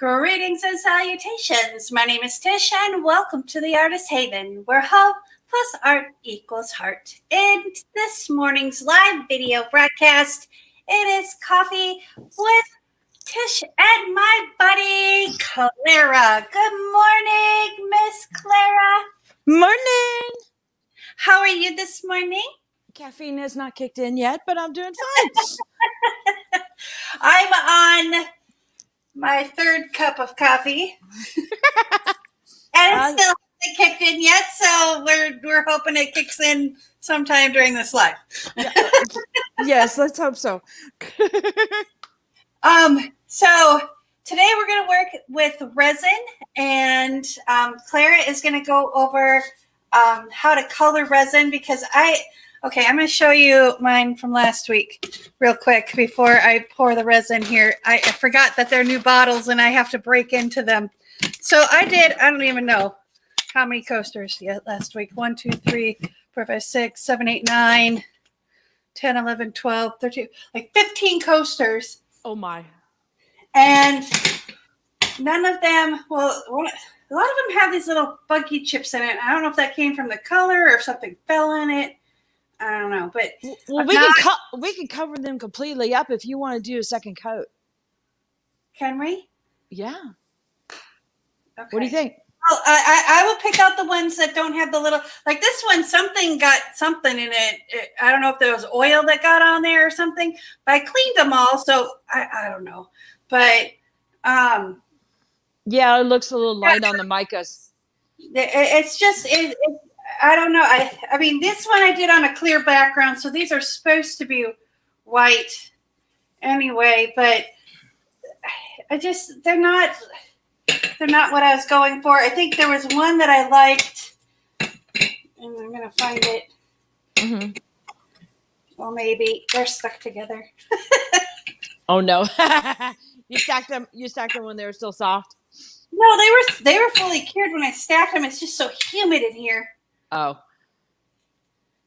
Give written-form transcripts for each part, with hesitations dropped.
Greetings and salutations. My name is Tish and welcome to the Artist Haven, where hope plus art equals heart. In this morning's live video broadcast, it is Coffee with Tish and my buddy Clara. Good morning, Miss Clara. Morning. How are you this morning? Caffeine has not kicked in yet, but I'm doing fine. I'm on my third cup of coffee. And it still hasn't kicked in yet, so we're hoping it kicks in sometime during this live. Yes, let's hope so. So today we're going to work with resin, and Clara is going to go over how to color resin because I'm going to show you mine from last week real quick before I pour the resin here. I forgot that they're new bottles and I have to break into them. So I don't even know how many coasters yet last week. 1, 2, 3, 4, 5, 6, 7, 8, 9, 10, 11, 12, 13, like 15 coasters. Oh my. And none of them, a lot of them have these little buggy chips in it. I don't know if that came from the color or if something fell in it. I don't know, but well, we can cover them completely up if you want to do a second coat. Can we? Yeah. Okay. What do you think? Well, I will pick out the ones that don't have the little, like this one, something got something in it. I don't know if there was oil that got on there or something, but I cleaned them all, so I don't know. But yeah, it looks a little light on the micas. It's just I don't know. I mean, this one I did on a clear background, so these are supposed to be white anyway, but they're not what I was going for. I think there was one that I liked, and I'm going to find it. Mm-hmm. Well, maybe they're stuck together. Oh no. You stacked them when they were still soft? No, they were fully cured when I stacked them. It's just so humid in here. Oh.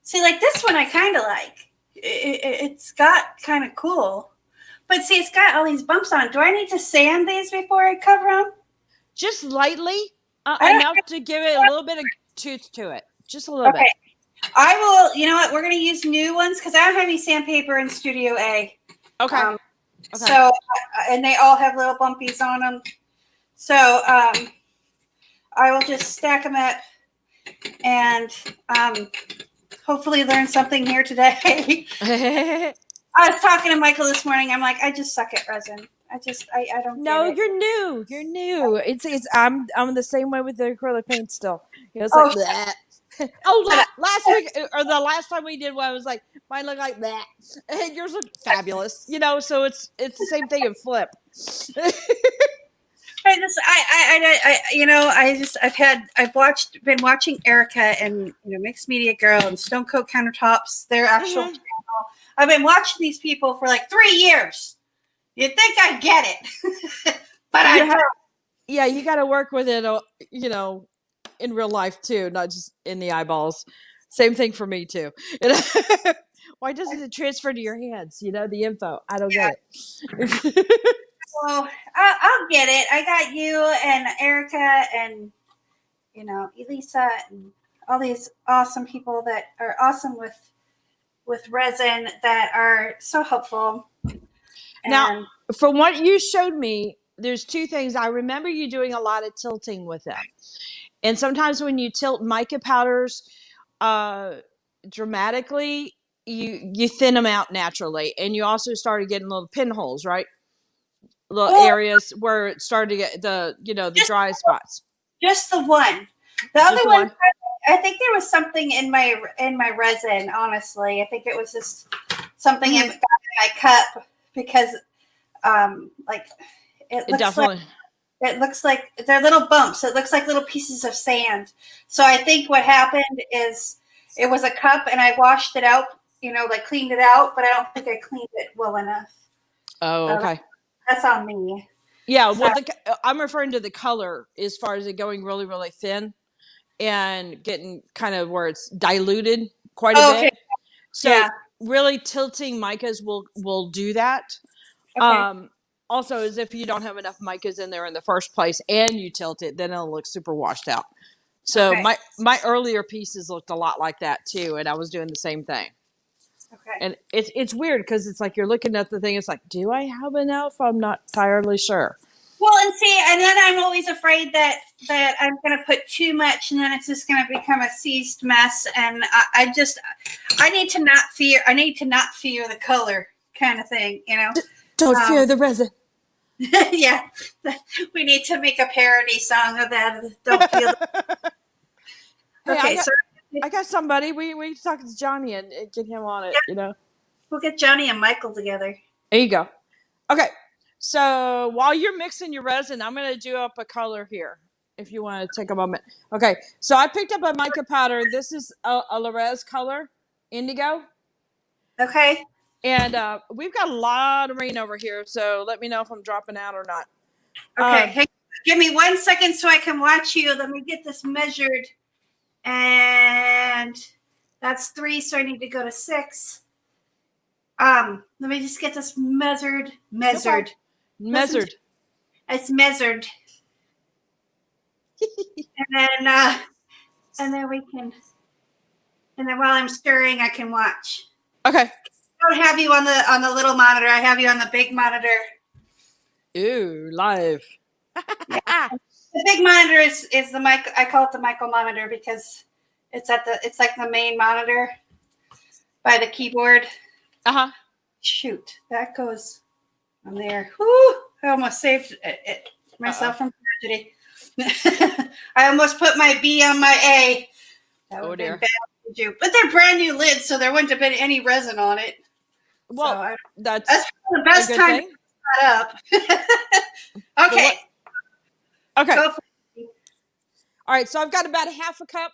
See, like this one I kind of like. It's got kind of cool. But see, it's got all these bumps on. Do I need to sand these before I cover them? Just lightly, enough to give it a little bit of tooth to it. Just a little bit. I will, you know what? We're going to use new ones because I don't have any sandpaper in Studio A. Okay. Okay. So, and they all have little bumpies on them. So, I will just stack them up and hopefully learn something here today. I was talking to Michael this morning. I'm like, I just suck at resin. I don't. No, you're new. You're new. It's I'm the same way with the acrylic paint still. It's like that. Last week or the last time we did one, I was like, mine looked like that, and yours looked fabulous. So it's the same thing in flip. Been watching Erica and Mixed Media Girl and Stone Coat Countertops, their actual channel. I've been watching these people for like 3 years. You'd think I get it, but I don't. Yeah, you got to work with it, in real life too, not just in the eyeballs. Same thing for me too. Why doesn't it transfer to your hands? The info. I don't get it. Well, I'll get it. I got you and Erica and Elisa and all these awesome people that are awesome with resin that are so helpful. Now, from what you showed me, there's 2 things. I remember you doing a lot of tilting with them. And sometimes when you tilt mica powders dramatically, you thin them out naturally. And you also started getting little pinholes, right? Little areas where it started to get the dry spots. Just the one. The other one, I think there was something in my resin, honestly. I think it was just something in my cup because it looks like they're little bumps. It looks like little pieces of sand. So I think what happened is it was a cup and I washed it out, cleaned it out, but I don't think I cleaned it well enough. Oh, okay. That's on me. Yeah, well, I'm referring to the color as far as it going really, really thin and getting kind of where it's diluted quite a bit. So really tilting micas will do that. Okay. also is if you don't have enough micas in there in the first place and you tilt it, then it'll look super washed out. So Okay. my earlier pieces looked a lot like that too, and I was doing the same thing. Okay. And it's weird because it's like you're looking at the thing. It's like, do I have enough? I'm not entirely sure. Well, and see, and then I'm always afraid that I'm going to put too much, and then it's just going to become a seized mess. And I need to not fear. I need to not fear the color, kind of thing, you know. Don't fear the resin. Yeah, we need to make a parody song of that. Don't feel. Okay, hey, I got somebody. We talk to Johnny and get him on it. You know, we'll get Johnny and Michael together. There you go. Okay, so while you're mixing your resin, I'm going to do up a color here. If you want to take a moment. Okay, so I picked up a mica powder. This is a Lawrence color, indigo. Okay. And we've got a lot of rain over here, so let me know if I'm dropping out or not. Okay, hey, give me 1 second so I can watch you. Let me get this measured. And that's 3, so I need to go to 6. Let me just get this measured. Measured. It's measured. and then we can, and then while I'm stirring, I can watch. Okay. I don't have you on the little monitor. I have you on the big monitor. Ooh, live. Yeah. The big monitor is the mic. I call it the Michael monitor because it's like the main monitor by the keyboard. Shoot, that goes on there. Whoo! I almost saved myself from tragedy. I almost put my B on my A. That would have been bad. But they're brand new lids, so there wouldn't have been any resin on it. Well, so that's the best time to put that up. Okay. Okay. All right, so I've got about a half a cup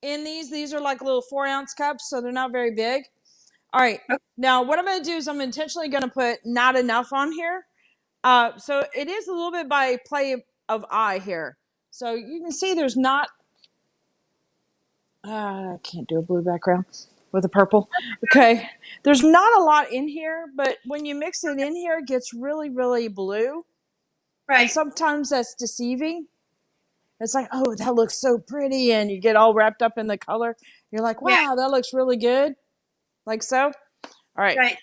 in these. These are like little 4-ounce cups, so they're not very big. All right. Okay. Now, what I'm going to do is I'm intentionally going to put not enough on here. So it is a little bit by play of eye here. So you can see there's not. I can't do a blue background with a purple. Okay. There's not a lot in here, but when you mix it in here, it gets really, really blue. Right. And sometimes that's deceiving. It's like, oh, that looks so pretty. And you get all wrapped up in the color. You're like, wow, that looks really good. Like so. All right. Right.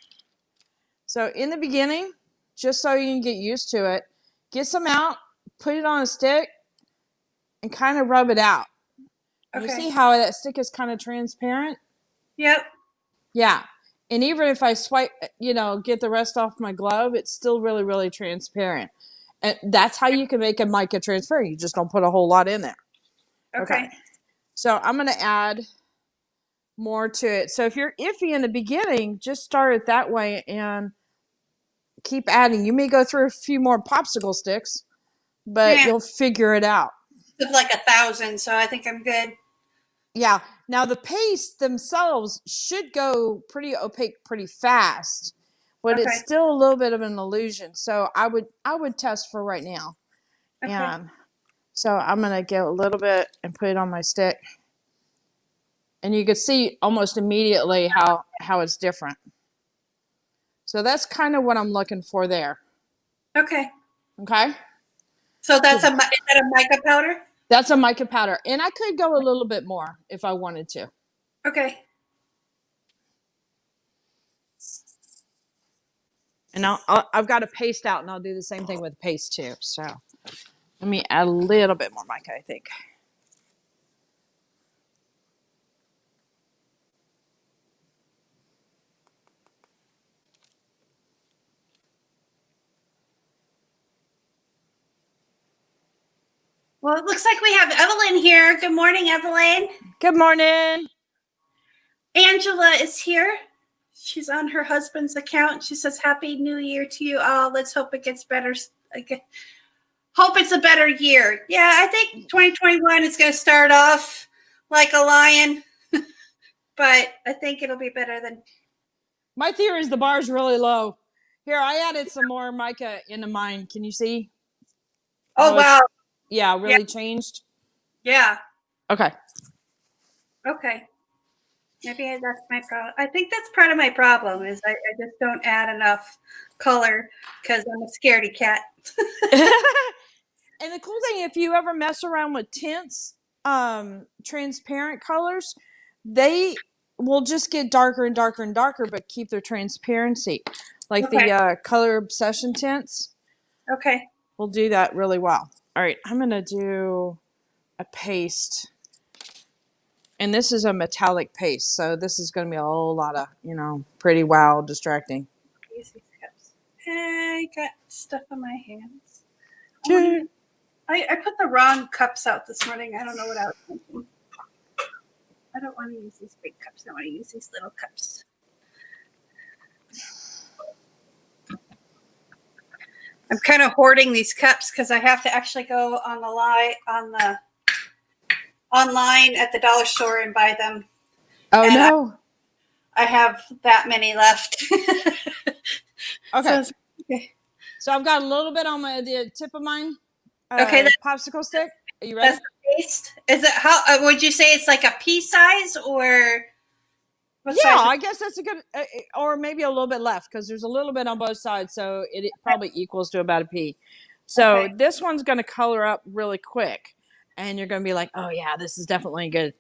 So in the beginning, just so you can get used to it, get some out, put it on a stick, and kind of rub it out. Okay. You see how that stick is kind of transparent? Yep. Yeah. And even if I swipe, get the rest off my glove, it's still really, really transparent. And that's how you can make a mica transparent. You just don't put a whole lot in there. Okay. So I'm going to add more to it. So if you're iffy in the beginning, just start it that way and keep adding. You may go through a few more popsicle sticks, but you'll figure it out. It's like 1,000, so I think I'm good. Yeah. Now the pastes themselves should go pretty opaque pretty fast, but it's still a little bit of an illusion. So I would test for right now. Okay. And so I'm going to get a little bit and put it on my stick. And you can see almost immediately how it's different. So that's kind of what I'm looking for there. Okay. Okay. So is that a mica powder? That's a mica powder. And I could go a little bit more if I wanted to. Okay. And I've got a paste out, and I'll do the same thing with paste too. So let me add a little bit more mica, I think. Well, it looks like we have Evelyn here. Good morning, Evelyn. Good morning. Angela is here. She's on her husband's account. She says, Happy New Year to you all. Let's hope it gets better. Hope it's a better year. Yeah, I think 2021 is going to start off like a lion, but I think it'll be better than. My theory is the bar is really low. Here, I added some more mica into mine. Can you see? Oh, wow. Yeah, really changed. Yeah. Okay. Okay. Maybe that's my problem. I think that's part of my problem is I just don't add enough color because I'm a scaredy cat. And the cool thing, if you ever mess around with tints, transparent colors, they will just get darker and darker and darker, but keep their transparency. Like Okay. the Color Obsession tints Okay. will do that really well. All right, I'm going to do a paste. And this is a metallic paste, so this is going to be a whole lot of, pretty wow, distracting. Use these cups. I got stuff on my hands. I put the wrong cups out this morning. I don't know what I was thinking. I don't want to use these big cups. I want to use these little cups. I'm kind of hoarding these cups because I have to actually go on the online at the dollar store and buy them. Oh, and no. I have that many left. Okay. So I've got a little bit on the tip of mine. Okay. Popsicle stick. Are you ready? That's the paste. Is it how would you say it's like a pea size or? I guess that's a good, or maybe a little bit left because there's a little bit on both sides, so it probably equals to about a pea. So this one's going to color up really quick, and you're going to be like, "Oh yeah, this is definitely good,"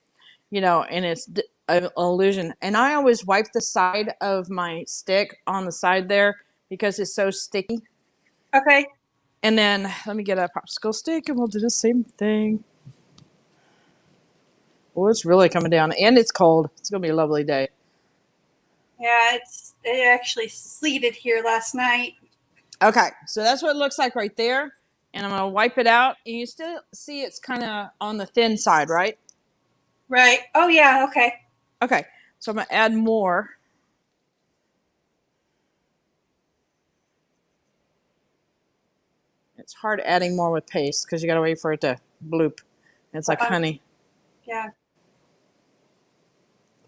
and it's an illusion. And I always wipe the side of my stick on the side there because it's so sticky. Okay. And then let me get a popsicle stick, and we'll do the same thing. Oh, it's really coming down, and it's cold. It's going to be a lovely day. Yeah, it actually sleeted here last night. Okay, so that's what it looks like right there. And I'm going to wipe it out. And you still see it's kind of on the thin side, right? Right. Oh, yeah, okay. Okay, so I'm going to add more. It's hard adding more with paste because you got to wait for it to bloop. It's like honey. Yeah.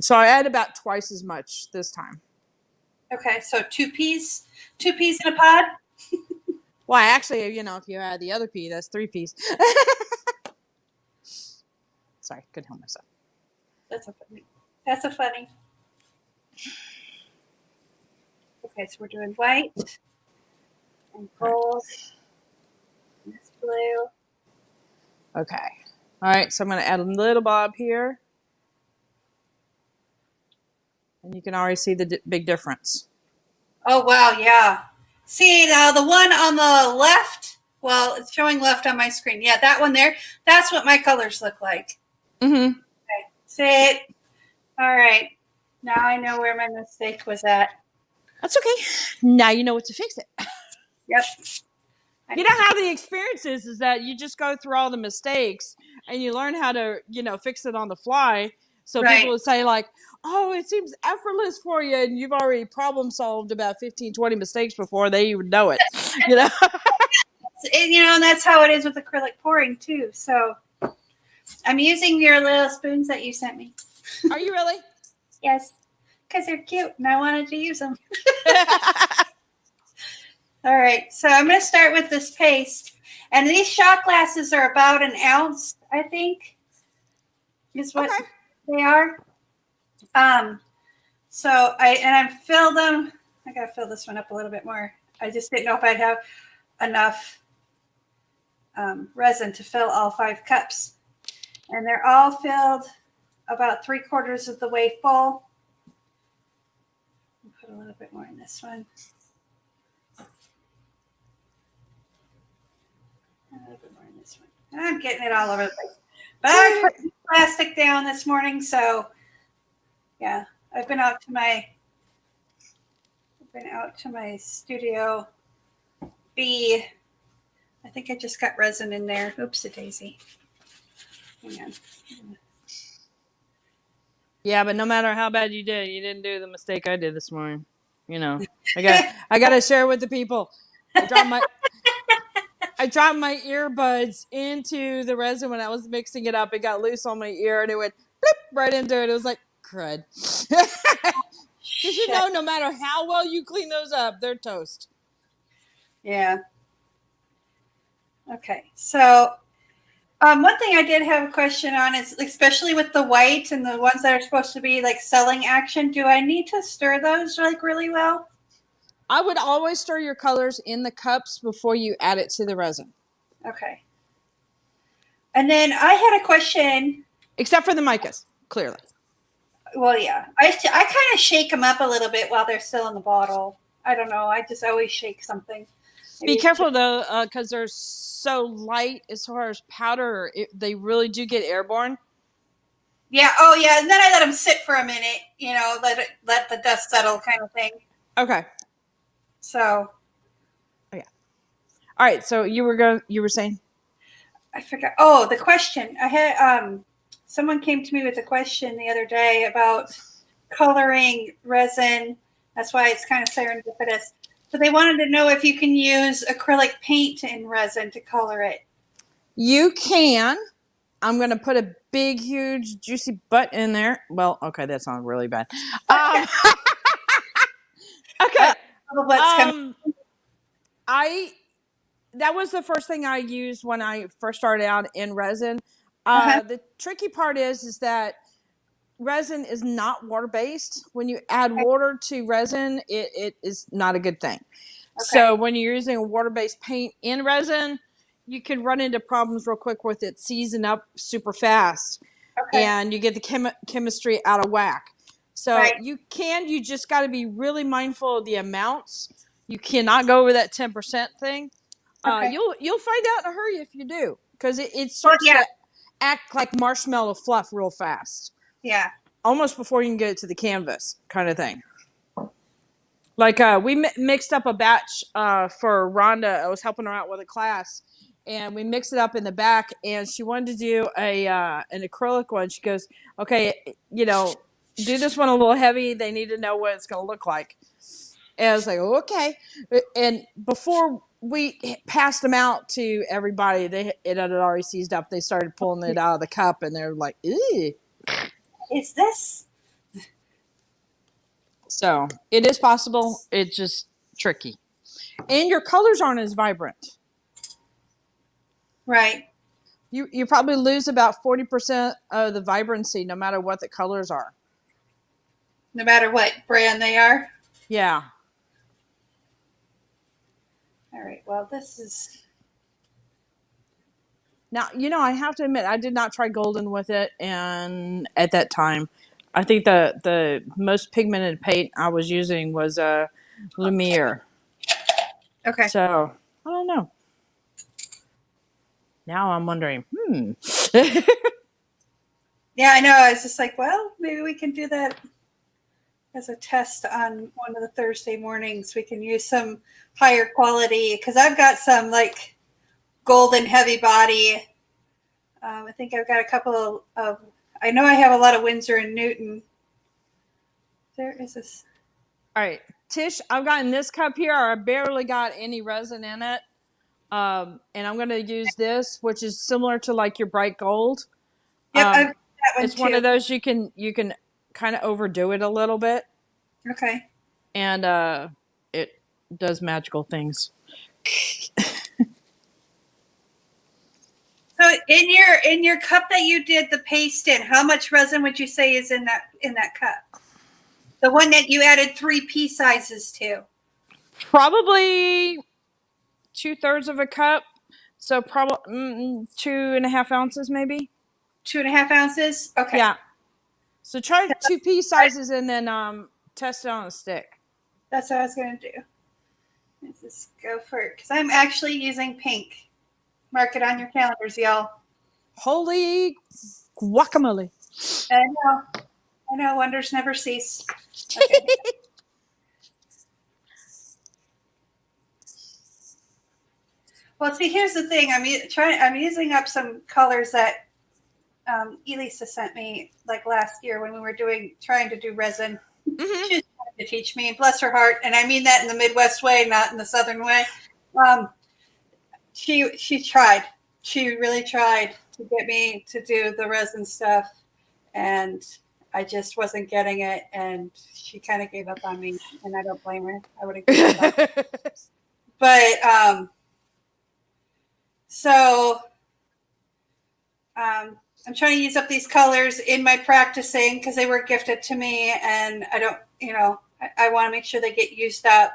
So I add about twice as much this time. Okay, so two peas in a pod? Well, actually, if you add the other pea, that's 3 peas. Sorry, couldn't help myself. That's a funny. Okay, so we're doing white and gold. And this blue. Okay. All right, so I'm going to add a little bob here. And you can already see the big difference. Oh, wow, yeah. See, now the one on the left, well, it's showing left on my screen. Yeah, that one there, that's what my colors look like. Mm-hmm. Okay, see it? All right. Now I know where my mistake was at. That's okay. Now you know what to fix it. Yep. You know how the experience is that you just go through all the mistakes and you learn how to, fix it on the fly. So people would say like, oh, it seems effortless for you. And you've already problem solved about 15, 20 mistakes before they even know it, And that's how it is with acrylic pouring too. So I'm using your little spoons that you sent me. Are you really? Yes, because they're cute and I wanted to use them. All right, so I'm going to start with this paste. And these shot glasses are about 1 ounce, I think, is what they are. So I filled them. I got to fill this one up a little bit more. I just didn't know if I'd have enough resin to fill all 5 cups. And they're all filled about 3/4 of the way full. I'll put a little bit more in this one. A little bit more in this one. I'm getting it all over the place. But I put plastic down this morning, so yeah, I've been out to my studio B. I think I just got resin in there. Oops, a daisy. Hang on. Yeah, but no matter how bad you did, you didn't do the mistake I did this morning. I got to share with the people. I dropped my earbuds into the resin when I was mixing it up. It got loose on my ear and it went bloop right into it. It was like crud. Because no matter how well you clean those up, they're toast. Yeah. Okay, so One thing I did have a question on is, especially with the white and the ones that are supposed to be like selling action, do I need to stir those like really well? I would always stir your colors in the cups before you add it to the resin. Okay. And then I had a question. Except for the micas, clearly. Well, yeah. I kind of shake them up a little bit while they're still in the bottle. I don't know. I just always shake something. Be careful though, because they're so light as far as powder. They really do get airborne. Yeah. Oh, yeah. And then I let them sit for a minute. You know, let the dust settle, kind of thing. Okay. So. Oh, yeah. All right. So you were saying? I forgot. Oh, the question I had. Someone came to me with a question the other day about coloring resin. That's why it's kind of serendipitous. So they wanted to know if you can use acrylic paint in resin to color it. You can. I'm going to put a big, huge, juicy butt in there. Well, okay, that sounds really bad. Okay. That was the first thing I used when I first started out in resin. The tricky part is that resin is not water-based. When you add water to resin, it is not a good thing. Okay. So when you're using a water-based paint in resin, you can run into problems real quick with it seizing up super fast. Okay. And you get the chemistry out of whack. So you just got to be really mindful of the amounts. You cannot go over that 10% thing. Okay. You'll find out in a hurry if you do, because it starts to act like marshmallow fluff real fast. Yeah. Almost before you can get it to the canvas, kind of thing. Like we mixed up a batch for Rhonda. I was helping her out with a class, and we mixed it up in the back. And she wanted to do an acrylic one. She goes, "Okay, do this one a little heavy. They need to know what it's going to look like." And I was like, "Okay." And before we passed them out to everybody, it had already seized up. They started pulling it out of the cup, and they're like, "Ew." Is this? So it is possible. It's just tricky. And your colors aren't as vibrant. Right. You probably lose about 40% of the vibrancy no matter what the colors are. No matter what brand they are? Yeah. All right. Well, this is... Now, I have to admit, I did not try golden with it, and at that time, I think the most pigmented paint I was using was Lumiere. Okay. So, I don't know. Now I'm wondering, Yeah, I know. I was just like, well, maybe we can do that as a test on one of the Thursday mornings. We can use some higher quality, because I've got some like golden heavy body. I think I've got a couple of, I know I have a lot of Winsor and Newton. There is this. All right, Tish, I've got in this cup here, I barely got any resin in it. And I'm going to use this, which is similar to like your bright gold. Yep, I've got that one it's too. One of those you can kind of overdo it a little bit. Okay. And it does magical things. So in your cup that you did the paste in, how much resin would you say is in that cup? The one that you added 3 pea sizes to? Probably 2/3 of a cup. So probably 2.5 ounces, maybe. 2.5 ounces. Okay. Yeah. So try 2 pea sizes and then test it on a stick. That's what I was gonna do. Let's just go for it, because I'm actually using pink. Mark it on your calendars, y'all. Holy guacamole! I know. Wonders never cease. Okay. Well, see, here's the thing. I'm using up some colors that Elisa sent me like last year when we were trying to do resin. Mm-hmm. She was trying to teach me, bless her heart, and I mean that in the Midwest way, not in the Southern way. She tried. She really tried to get me to do the resin stuff, and I just wasn't getting it, and she kind of gave up on me, and I don't blame her. I would have given up. But so I'm trying to use up these colors in my practicing because they were gifted to me, and I don't, I want to make sure they get used up.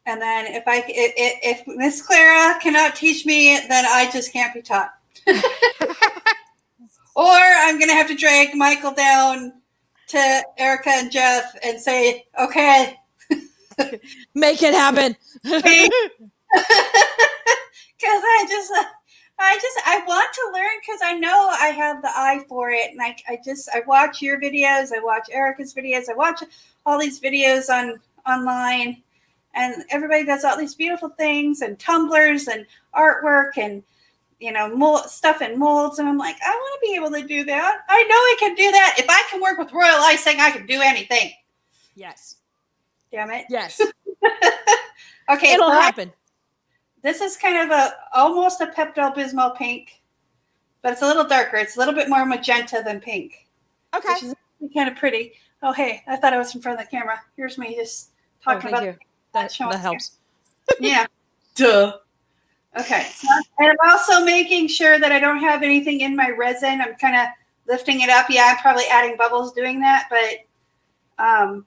And then if Miss Clara cannot teach me, then I just can't be taught. Or I'm going to have to drag Michael down to Erica and Jeff and say, okay, make it happen. Because I want to learn because I know I have the eye for it. And I watch your videos. I watch Erica's videos. I watch all these videos online, and everybody does all these beautiful things and tumblers and artwork and, stuff in molds. And I'm like, I want to be able to do that. I know I can do that. If I can work with royal icing, I can do anything. Yes. Damn it. Yes. Okay. It'll happen. This is kind of almost a Pepto-Bismol pink, but it's a little darker. It's a little bit more magenta than pink. Okay. Which is kind of pretty. Oh, hey, I thought I was in front of the camera. Here's me just talking about you. That helps. Yeah. Duh. Okay. So I'm also making sure that I don't have anything in my resin. I'm kind of lifting it up. Yeah, I'm probably adding bubbles doing that, but I'm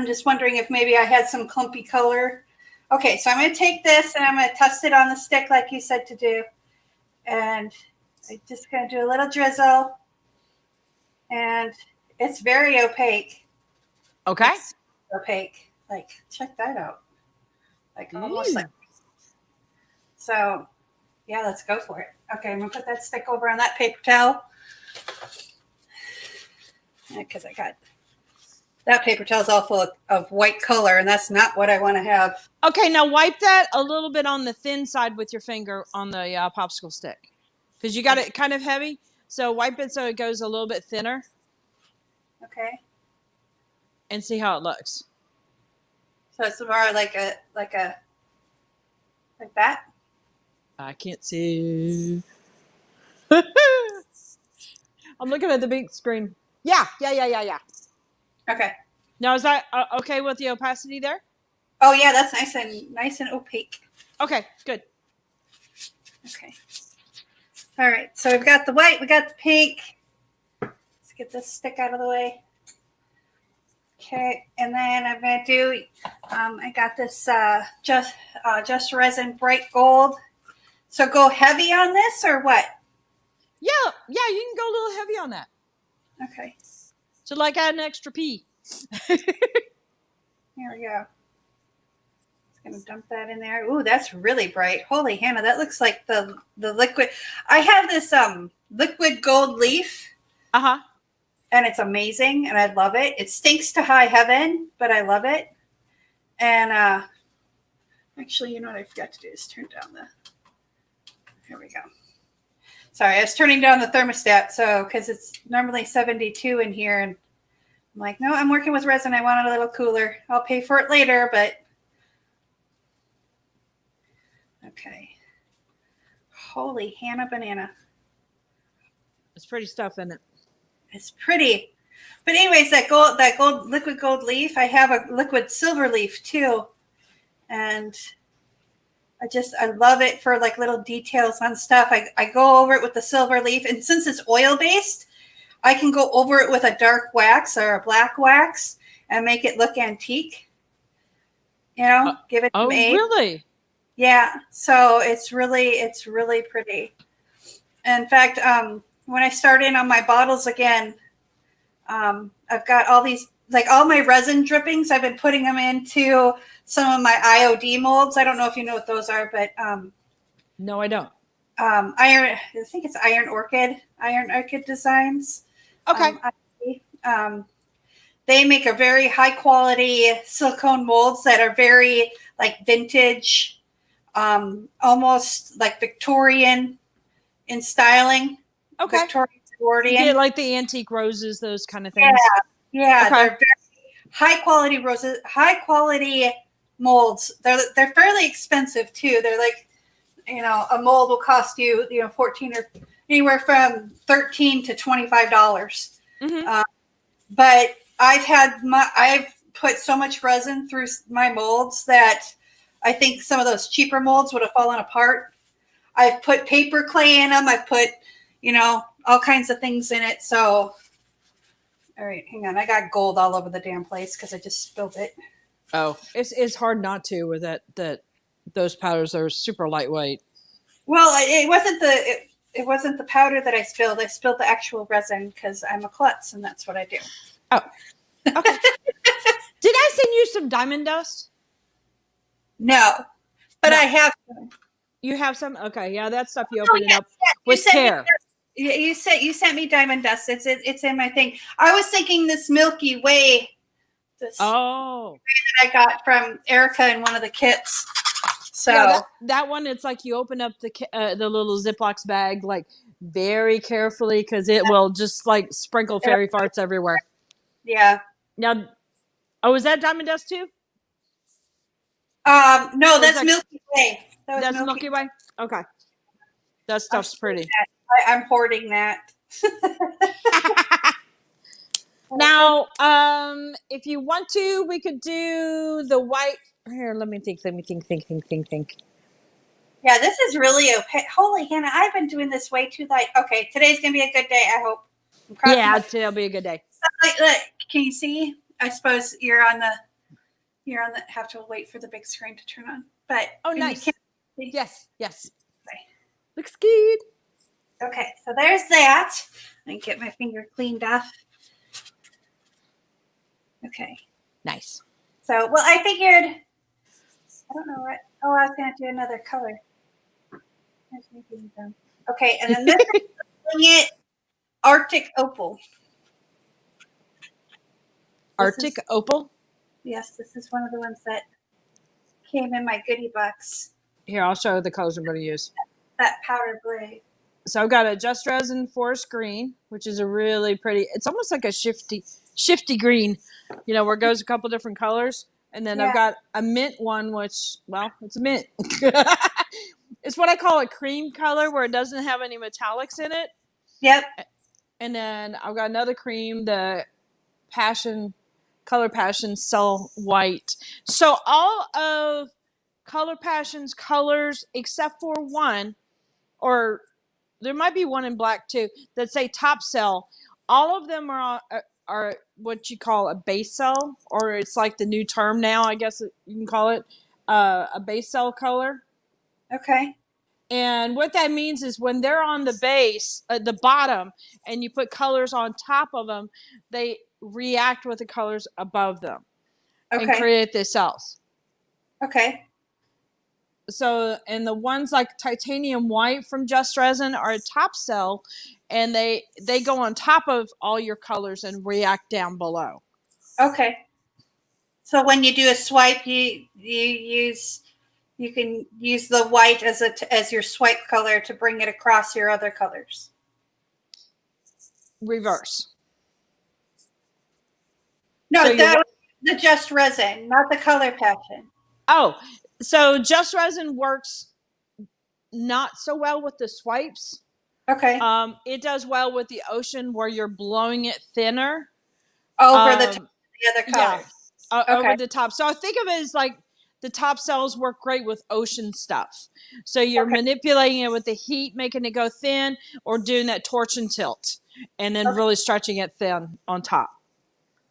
just wondering if maybe I had some clumpy color. Okay, so I'm going to take this and I'm going to test it on the stick like you said to do. And I'm just going to do a little drizzle. And it's very opaque. Okay. It's opaque. Like, check that out. Like, almost like. So, yeah, let's go for it. Okay, I'm going to put that stick over on that paper towel. Because I got that paper towel is all full of white color, and that's not what I want to have. Okay, now wipe that a little bit on the thin side with your finger on the popsicle stick. Because you got it kind of heavy. So wipe it so it goes a little bit thinner. Okay. And see how it looks. So it's more like that? I can't see. I'm looking at the big screen. Yeah. Okay. Now, is that okay with the opacity there? Oh yeah, that's nice and opaque. Okay, good. Okay. All right. So we've got the white, we got the pink. Let's get this stick out of the way. Okay, and then I'm gonna do. I got this just resin bright gold. So go heavy on this or what? Yeah, you can go a little heavy on that. Okay. So like add an extra P. Here we go. Just gonna dump that in there. Ooh, that's really bright. Holy Hannah, that looks like the liquid. I have this liquid gold leaf. Uh-huh. And it's amazing, and I love it. It stinks to high heaven, but I love it. And actually, you know what I forgot to do is turn down the. Here we go. Sorry, I was turning down the thermostat, so because it's normally 72 in here, and I'm like, no, I'm working with resin. I want it a little cooler. I'll pay for it later, but okay. Holy Hannah banana! It's pretty stuff in it. It's pretty. But anyways, that liquid gold leaf, I have a liquid silver leaf too. And I love it for like little details on stuff. I go over it with the silver leaf. And since it's oil based, I can go over it with a dark wax or a black wax and make it look antique. Give it some age. Really? Yeah. So it's really pretty. In fact, when I start in on my bottles again, I've got all these, like all my resin drippings, I've been putting them into some of my IOD molds. I don't know if you know what those are, but no, I don't. I think it's Iron Orchid Designs. Okay. They make a very high quality silicone molds that are very like vintage, almost like Victorian in styling. Okay. Victorian Edwardian. Yeah, like the antique roses, those kind of things. Yeah. Okay. They're very high quality roses, high quality molds. They're fairly expensive too. They're like, a mold will cost you, 14 or anywhere from $13 to $25. Mm-hmm. But I've put so much resin through my molds that I think some of those cheaper molds would have fallen apart. I've put paper clay in them. I've put, all kinds of things in it. So, all right, hang on. I got gold all over the damn place because I just spilled it. Oh, it's hard not to with that those powders are super lightweight. Well, it wasn't the powder that I spilled. I spilled the actual resin because I'm a klutz and that's what I do. Oh, okay. Did I send you some diamond dust? No, but No. I have some. You have some? Okay, yeah, that stuff you open it up with You care. You sent me diamond dust. It's in my thing. I was thinking this Milky Way. This Oh, that I got from Erica in one of the kits. So yeah, that one, it's like you open up the little Ziploc bag like very carefully because it will just like sprinkle fairy farts everywhere. Yeah. Now, oh, is that diamond dust too? No, that's Milky Way. That's Milky Way. Okay, that stuff's pretty. I'm hoarding that. Now, if you want to, we could do the white. Here, let me think. Yeah, this is really okay. Holy Hannah, I've been doing this way too light. Okay, today's gonna be a good day. I hope. Yeah, it'll be a good day. Look, can you see? I suppose you're on the. Have to wait for the big screen to turn on. But oh, nice. Yes. Okay. Looks good. Okay, so there's that. Let me get my finger cleaned off. Okay. Nice. So, well, I figured. I don't know what. Oh, I was gonna do another color. Okay, and then this is it Arctic Opal. Arctic Opal? Yes, this is one of the ones that came in my goodie box. Here, I'll show you the colors I'm going to use. That powder gray. So I've got a Just Resin Forest Green, which is a really pretty, it's almost like a shifty green, where it goes a couple different colors. And then I've got a mint one, which, well, it's a mint. It's what I call a cream color where it doesn't have any metallics in it. Yep. And then I've got another cream, the Color Passion Cell White. So all of Color Passion's colors, except for one, or there might be one in black too, that say Top Cell, all of them are what you call a base cell, or it's like the new term now, I guess you can call it a base cell color. Okay. And what that means is when they're on the base, at the bottom, and you put colors on top of them, they react with the colors above them and create the cells. Okay. So, and the ones like Titanium White from Just Resin are a top cell, and they go on top of all your colors and react down below. Okay. So when you do a swipe, you can use the white as your swipe color to bring it across your other colors. Reverse. No, so that was the Just Resin, not the Color Passion. Oh, so Just Resin works not so well with the swipes. Okay. It does well with the ocean where you're blowing it thinner. Over the other colors. Yeah, over the top. So I think of it as like the top cells work great with ocean stuff. So you're manipulating it with the heat, making it go thin, or doing that torch and tilt, and then really stretching it thin on top.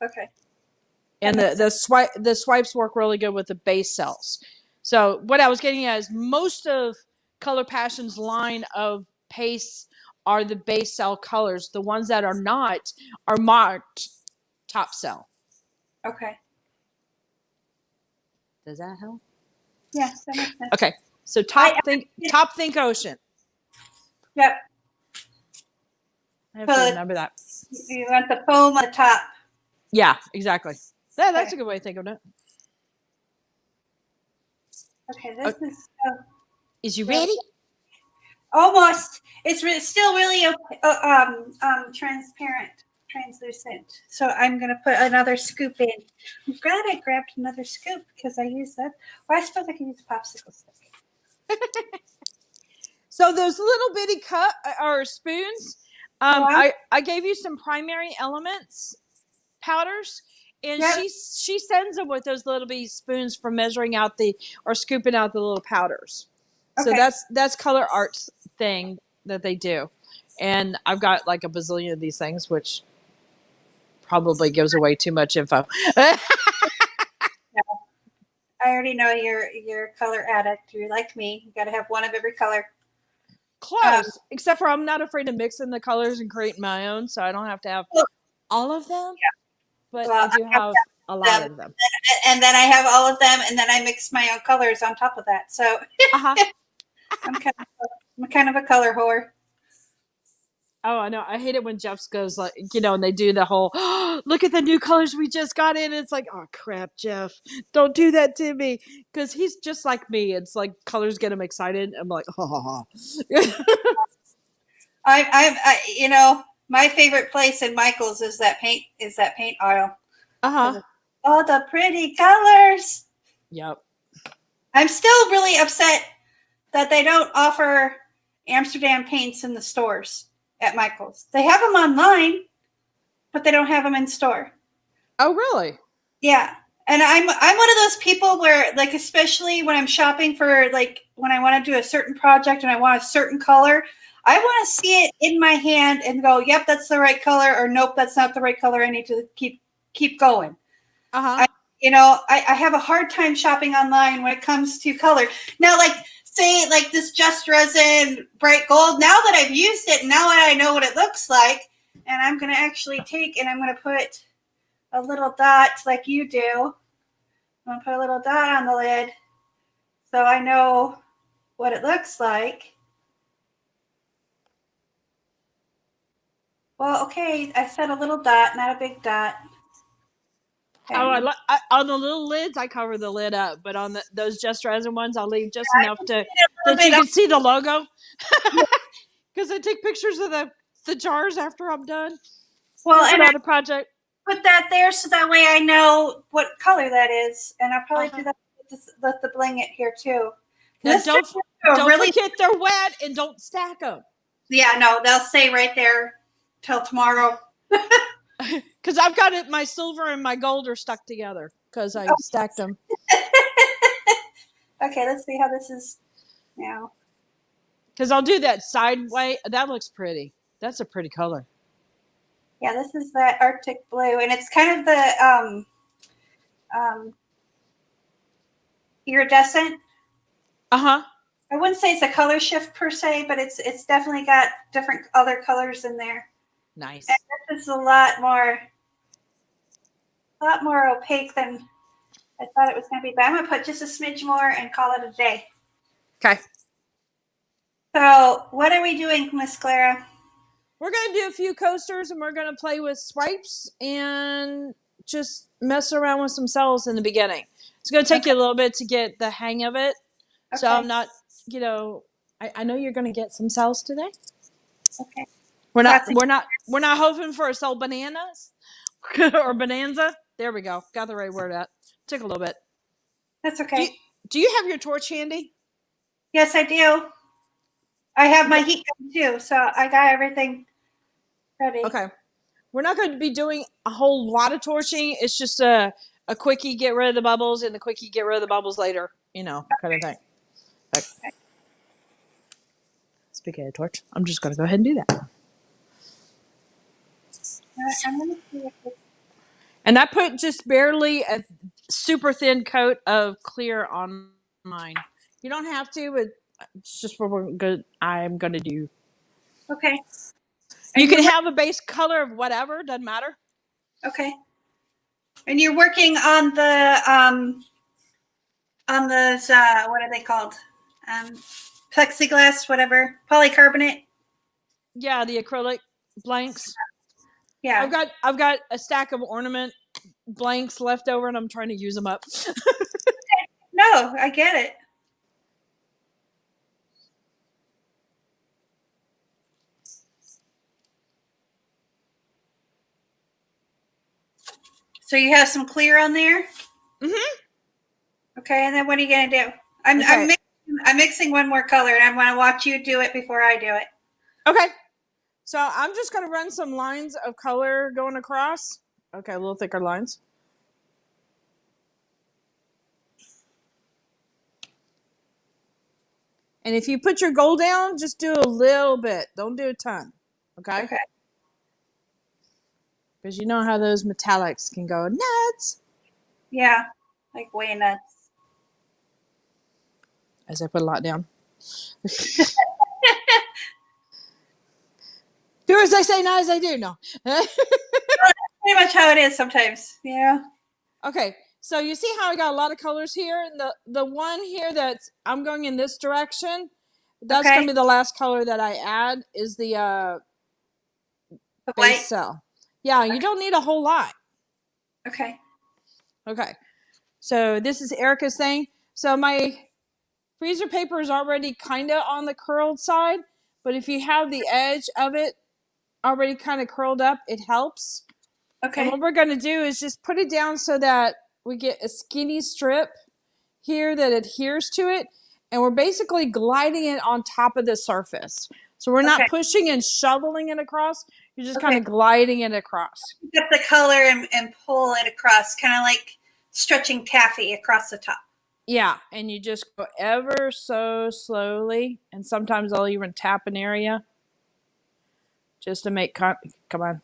Okay. And the swipes work really good with the base cells. So what I was getting at is most of Color Passion's line of pastes are the base cell colors. The ones that are not are marked top cell. Okay. Does that help? Yeah, that makes sense. Okay. So think ocean. Yep. I have to remember that. You want the foam on the top. Yeah, exactly. Yeah, that's a good way to think of it. Okay, this is. Is you ready? Almost. It's still really translucent. So I'm gonna put another scoop in. I'm glad I grabbed another scoop because I used that. Well, I suppose I can use a popsicle stick. So those little bitty cup or spoons. I gave you some primary elements powders, and she sends them with those little bitty spoons for measuring out or scooping out the little powders. So Okay. that's color arts thing that they do. And I've got like a bazillion of these things, which probably gives away too much info. Yeah. I already know you're a color addict. You're like me. You got to have one of every color. Close, except for I'm not afraid of mixing the colors and creating my own, so I don't have to have Well, all of them. But well, I do I have have a lot them, of them. and then I have all of them, and then I mix my own colors on top of that. So Uh-huh. I'm kind of a color whore. Oh, I know. I hate it when Jeff's goes like, and they do the whole, oh, look at the new colors we just got in. It's like, oh crap, Jeff, don't do that to me, because he's just like me. It's like colors get him excited. I'm like, oh. My favorite place in Michael's is that paint aisle. Uh-huh. All the pretty colors. Yep. I'm still really upset that they don't offer Amsterdam paints in the stores at Michael's. They have them online, but they don't have them in store. Oh, really? Yeah. And I'm one of those people where, like, especially when I'm shopping for, like, when I want to do a certain project and I want a certain color, I want to see it in my hand and go, yep, that's the right color, or nope, that's not the right color. I need to keep going. Uh-huh. I have a hard time shopping online when it comes to color. Now, like, say, like this Just Resin bright gold, now that I've used it, now that I know what it looks like, and I'm going to actually take and I'm going to put a little dot like you do. I'm going to put a little dot on the lid so I know what it looks like. Well, okay, I said a little dot, not a big dot. Okay. Oh, on the little lids, I cover the lid up, but on those Just Resin ones, I'll leave just enough that you can see the logo. Because I take pictures of the jars after I'm done. Well, and on a project. Put that there so that way I know what color that is, and I'll probably do that with the bling it here too. Now don't forget they're wet and don't stack them. Yeah, no, they'll stay right there till tomorrow. Because I've got it, my silver and my gold are stuck together because I stacked them. Okay, let's see how this is now. Because I'll do that sideway. That looks pretty. That's a pretty color. Yeah, this is that Arctic blue, and it's kind of the iridescent. Uh-huh. I wouldn't say it's a color shift per se, but it's definitely got different other colors in there. Nice. And this is a lot more opaque than I thought it was going to be. But I'm going to put just a smidge more and call it a day. Okay. So what are we doing, Miss Clara? We're going to do a few coasters, and we're going to play with swipes and just mess around with some cells in the beginning. It's going to take you a little bit to get the hang of it. Okay. So I'm not, I know you're going to get some cells today. Okay. We're not hoping for a cell bananas or bonanza. There we go. Got the right word out. Took a little bit. That's okay. Do you have your torch handy? Yes, I do. I have my heat gun too, so I got everything ready. Okay. We're not going to be doing a whole lot of torching. It's just a quickie, get rid of the bubbles, and the quickie, get rid of the bubbles later, kind of thing. Okay. Speaking of torch, I'm just going to go ahead and do that. I'm going to see if it's... And I put just barely a super thin coat of clear on mine. You don't have to, but it's just what I'm going to do. Okay. You can have a base color of whatever, doesn't matter. Okay. And you're working on the what are they called? Plexiglass, whatever, polycarbonate. Yeah, the acrylic blanks. Yeah. I've got a stack of ornament blanks left over, and I'm trying to use them up. No, I get it. So you have some clear on there? Mm-hmm. Okay, and then what are you going to do? I'm mixing one more color, and I want to watch you do it before I do it. Okay. So I'm just going to run some lines of color going across. Okay, a little thicker lines. And if you put your gold down, just do a little bit. Don't do a ton. Okay? Okay. Because you know how those metallics can go nuts. Yeah. Like way nuts. As I put a lot down. Do as I say, not as I do. No. Pretty much how it is sometimes. Yeah. Okay. So you see how I got a lot of colors here? And the one here that I'm going in this direction, that's Okay. going to be the last color that I add is the The base white. cell. Yeah, you don't need a whole lot. Okay. Okay. So this is Erica's thing. So my freezer paper is already kind of on the curled side, but if you have the edge of it already kind of curled up, it helps. And Okay. what we're going to do is just put it down so that we get a skinny strip here that adheres to it. And we're basically gliding it on top of the surface. So we're not Okay. pushing and shoveling it across. You're just kind Okay. of gliding it across. Get the color and pull it across, kind of like stretching taffy across the top. Yeah, and you just go ever so slowly. And sometimes I'll even tap an area just to make come on.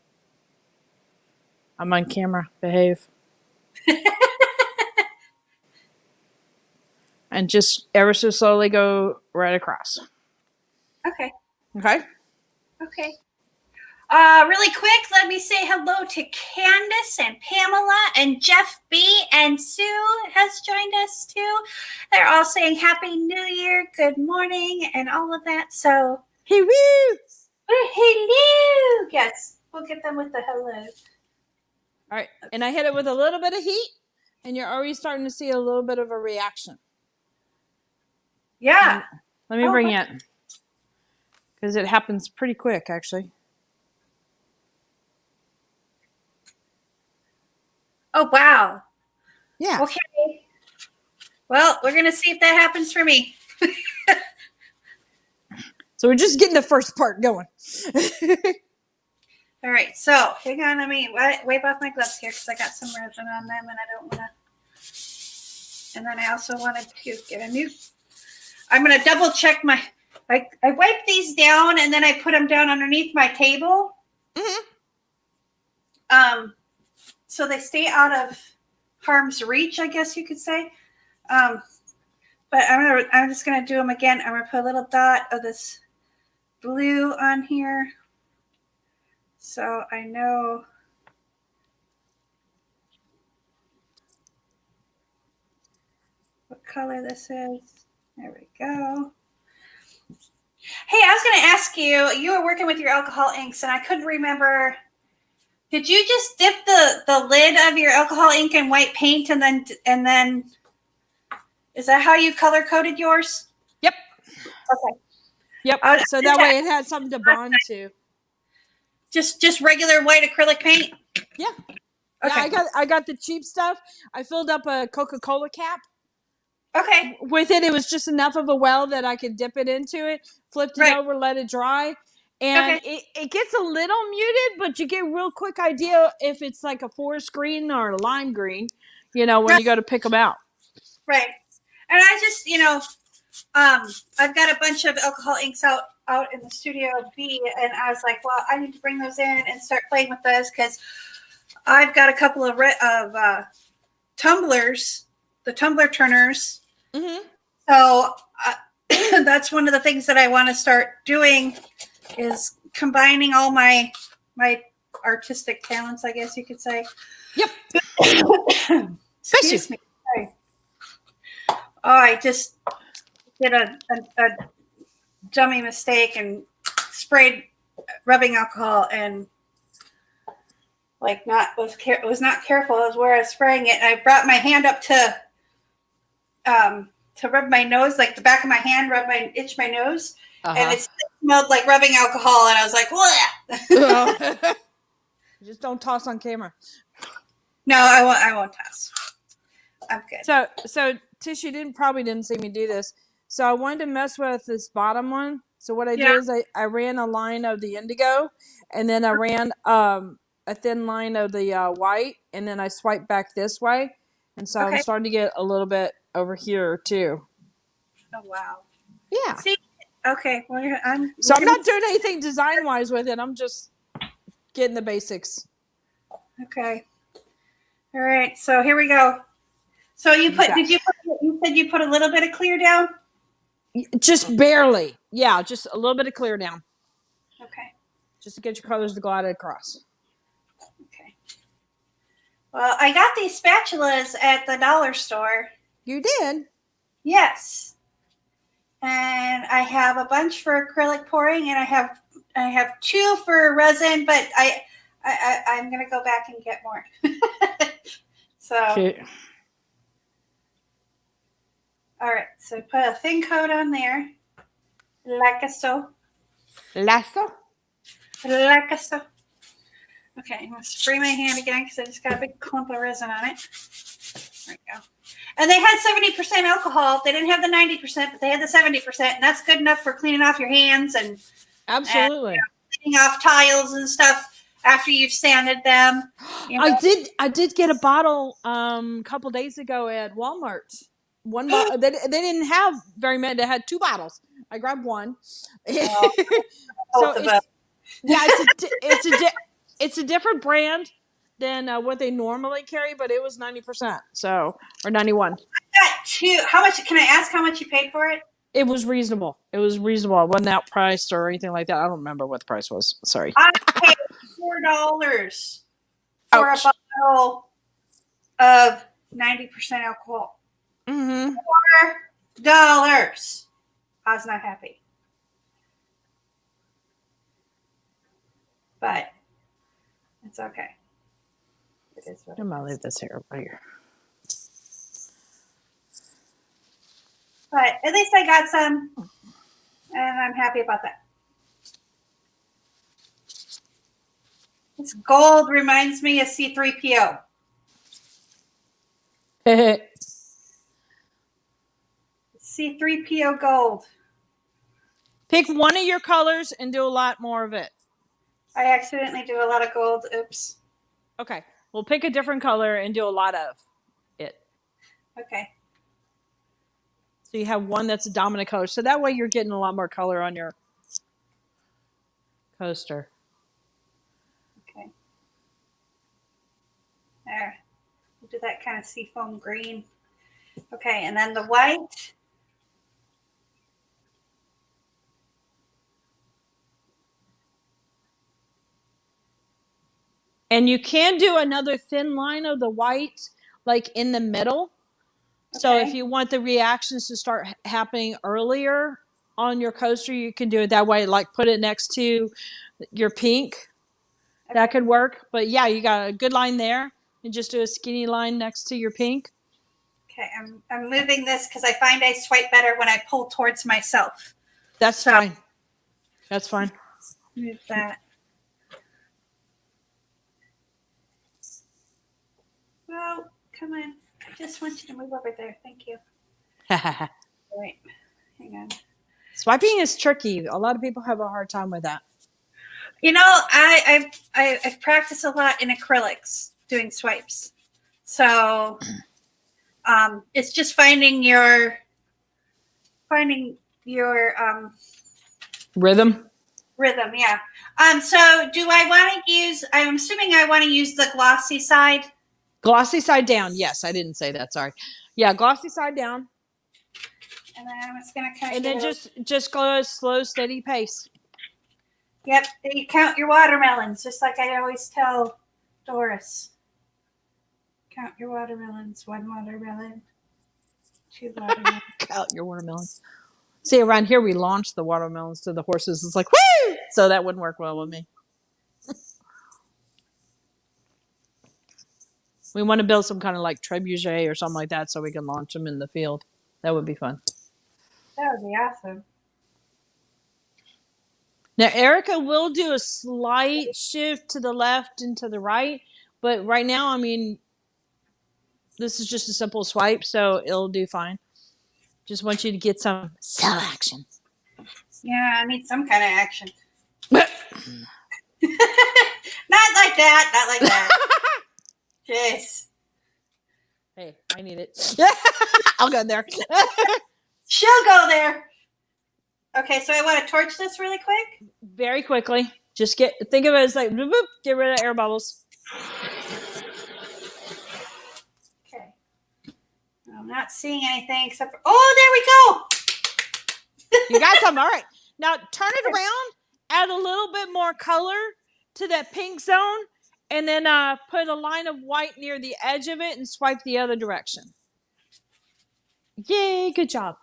I'm on camera. Behave. And just ever so slowly go right across. Okay. Okay? Okay. Really quick, let me say hello to Candace and Pamela and Jeff B. and Sue has joined us too. They're all saying Happy New Year, good morning, and all of that. So, Hey, woo! hello. Yes, we'll get them with the hello. All right, and I hit it with a little bit of heat, and you're already starting to see a little bit of a reaction. Yeah. Let me bring it, because it happens pretty quick, actually. Oh, wow. Yeah. Okay. Well, we're going to see if that happens for me. So we're just getting the first part going. All right, so hang on, let me wipe off my gloves here because I got some resin on them and I don't want to. And then I also wanted to get a new. I'm going to double check my. I wipe these down and then I put them down underneath my table. So they stay out of harm's reach, I guess you could say. But I'm just going to do them again. I'm going to put a little dot of this blue on here. So I know what color this is. There we go. Hey, I was going to ask you, you were working with your alcohol inks and I couldn't remember. Did you just dip the lid of your alcohol ink in white paint and then is that how you color coded yours? Yep. Okay. Yep. So that way it had something to bond to. Just regular white acrylic paint? Yeah. Okay. Yeah, I got the cheap stuff. I filled up a Coca-Cola cap. Okay. With it, it was just enough of a well that I could dip it into it, flipped it over, let it dry. And it gets a little muted, but you get a real quick idea if it's like a forest green or a lime green, when you go to pick them out. Right. And I just, I've got a bunch of alcohol inks out in the Studio B, and I was like, well, I need to bring those in and start playing with those because I've got a couple of tumblers, the tumbler turners. Mm-hmm. So that's one of the things that I want to start doing is combining all my artistic talents, I guess you could say. Yep. Excuse me. Sorry. Oh, I just did a dummy mistake and sprayed rubbing alcohol and was not careful as where I was spraying it. And I brought my hand up to rub my nose, like the back of my hand, itch my nose, and it smelled like rubbing alcohol. And I was like, "What?" Just don't toss on camera. No, I won't toss. I'm good. So Tish, you probably didn't see me do this. So I wanted to mess with this bottom one. So what I did is I ran a line of the indigo, and then I ran a thin line of the white, and then I swiped back this way. And so I'm starting to get a little bit over here too. Oh, wow. Yeah. See? Okay. Well, I'm not doing anything design-wise with it. I'm just getting the basics. Okay. All right. So here we go. So you said you put a little bit of clear down? Just barely. Yeah, just a little bit of clear down. Okay. Just to get your colors to glide across. Okay. Well, I got these spatulas at the dollar store. You did? Yes. And I have a bunch for acrylic pouring, and I have 2 for resin, but I'm gonna go back and get more. So. Okay. All right. So put a thin coat on there, like so. Lasso. Like so. Okay, I'm going to spray my hand again because I just got a big clump of resin on it. There we go. And they had 70% alcohol. They didn't have the 90%, but they had the 70%. And that's good enough for cleaning off your hands and absolutely cleaning off tiles and stuff after you've sanded them. You know? I did get a bottle a couple days ago at Walmart. One bottle. They didn't have very many. They had 2 bottles. I grabbed one. Oh, so it's a different brand than what they normally carry, but it was 90%. So, or 91. I got 2. How much? Can I ask how much you paid for it? It was reasonable. It was reasonable. It wasn't outpriced or anything like that. I don't remember what the price was. Sorry. I paid $4 for Ouch. a bottle of 90% alcohol. Mm-hmm. $4. I was not happy. But it's okay. It is what I'm gonna leave this here right here. But at least I got some, and I'm happy about that. This gold reminds me of C3PO. C3PO gold. Pick one of your colors and do a lot more of it. I accidentally do a lot of gold. Oops. Okay. We'll pick a different color and do a lot of it. Okay. So you have one that's a dominant color. So that way you're getting a lot more color on your coaster. Okay. There. We'll do that kind of seafoam green. Okay, and then the white. And you can do another thin line of the white, like in the middle. Okay. So if you want the reactions to start happening earlier on your coaster, you can do it that way. Like put it next to your pink. Okay. That could work. But yeah, you got a good line there. And just do a skinny line next to your pink. Okay, I'm moving this because I find I swipe better when I pull towards myself. That's fine. That's fine. Move that. Well, come on. I just want you to move over there. Thank you. All right. Hang on. Swiping is tricky. A lot of people have a hard time with that. You know, I've practiced a lot in acrylics doing swipes. So it's just finding your rhythm. Rhythm, yeah. So do I want to use, I'm assuming I want to use the glossy side. Glossy side down. Yes, I didn't say that. Sorry. Yeah, glossy side down. And then I'm just going to kind of. And then just go at a slow, steady pace. Yep. You count your watermelons, just like I always tell Doris. Count your watermelons. 1 watermelon. 2 watermelons. Count your watermelons. See, around here we launched the watermelons to the horses. It's like, woo! So that wouldn't work well with me. We want to build some kind of like trebuchet or something like that so we can launch them in the field. That would be fun. That would be awesome. Now, Erica will do a slight shift to the left and to the right. But right now, I mean, this is just a simple swipe, so it'll do fine. Just want you to get some cell action. Yeah, I need some kind of action. Not like that. Not like that. Jeez. Hey, I need it. I'll go there. She'll go there. Okay, so I want to torch this really quick. Very quickly. Just think of it as like, boop, boop, get rid of air bubbles. Okay. I'm not seeing anything except for, oh, there we go. You got some. All right. Now turn it around, add a little bit more color to that pink zone, and then put a line of white near the edge of it and swipe the other direction. Yay, good job.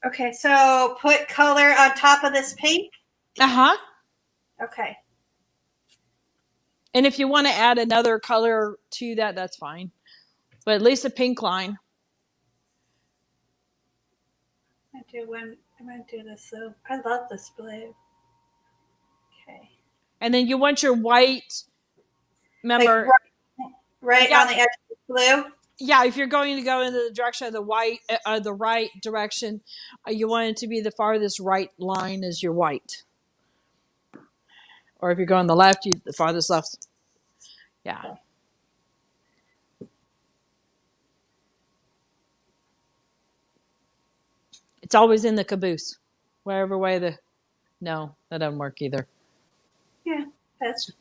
Okay, so put color on top of this pink. Uh-huh. Okay. And if you want to add another color to that, that's fine. But at least a pink line. I'm gonna do this though. I love this blue. Okay. And then you want your white, remember, like right on the edge of the blue. Yeah, if you're going to go in the direction of the white, the right direction, you want it to be the farthest right line is your white. Or if you're going the left, the farthest left. Yeah. Okay. It's always in the caboose. Wherever way no, that doesn't work either. Yeah, that's.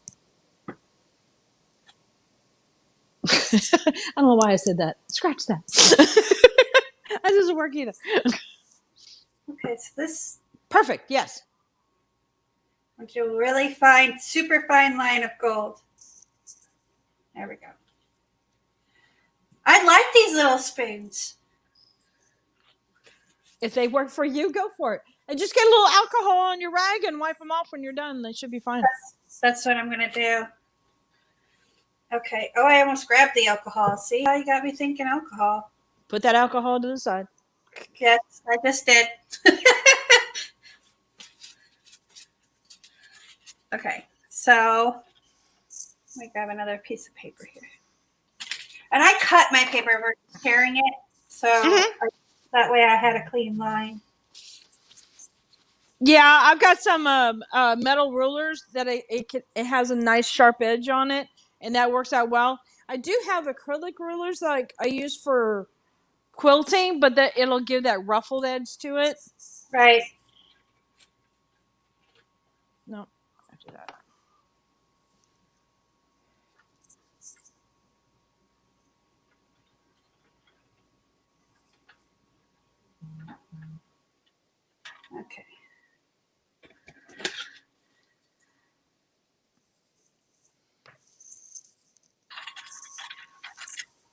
I don't know why I said that. Scratch that. That doesn't work either. Okay, so this. Perfect, yes. I'll do a really fine, super fine line of gold. There we go. I like these little spoons. If they work for you, go for it. And just get a little alcohol on your rag and wipe them off when you're done. They should be fine. That's what I'm going to do. Okay. Oh, I almost grabbed the alcohol. See how you got me thinking alcohol? Put that alcohol to the side. Yes, I just did. Okay. So let me grab another piece of paper here. And I cut my paper versus tearing it. So that way I had a clean line. Yeah, I've got some metal rulers that it has a nice sharp edge on it, and that works out well. I do have acrylic rulers that I use for quilting, but that it'll give that ruffled edge to it. Right. No, after that. Okay.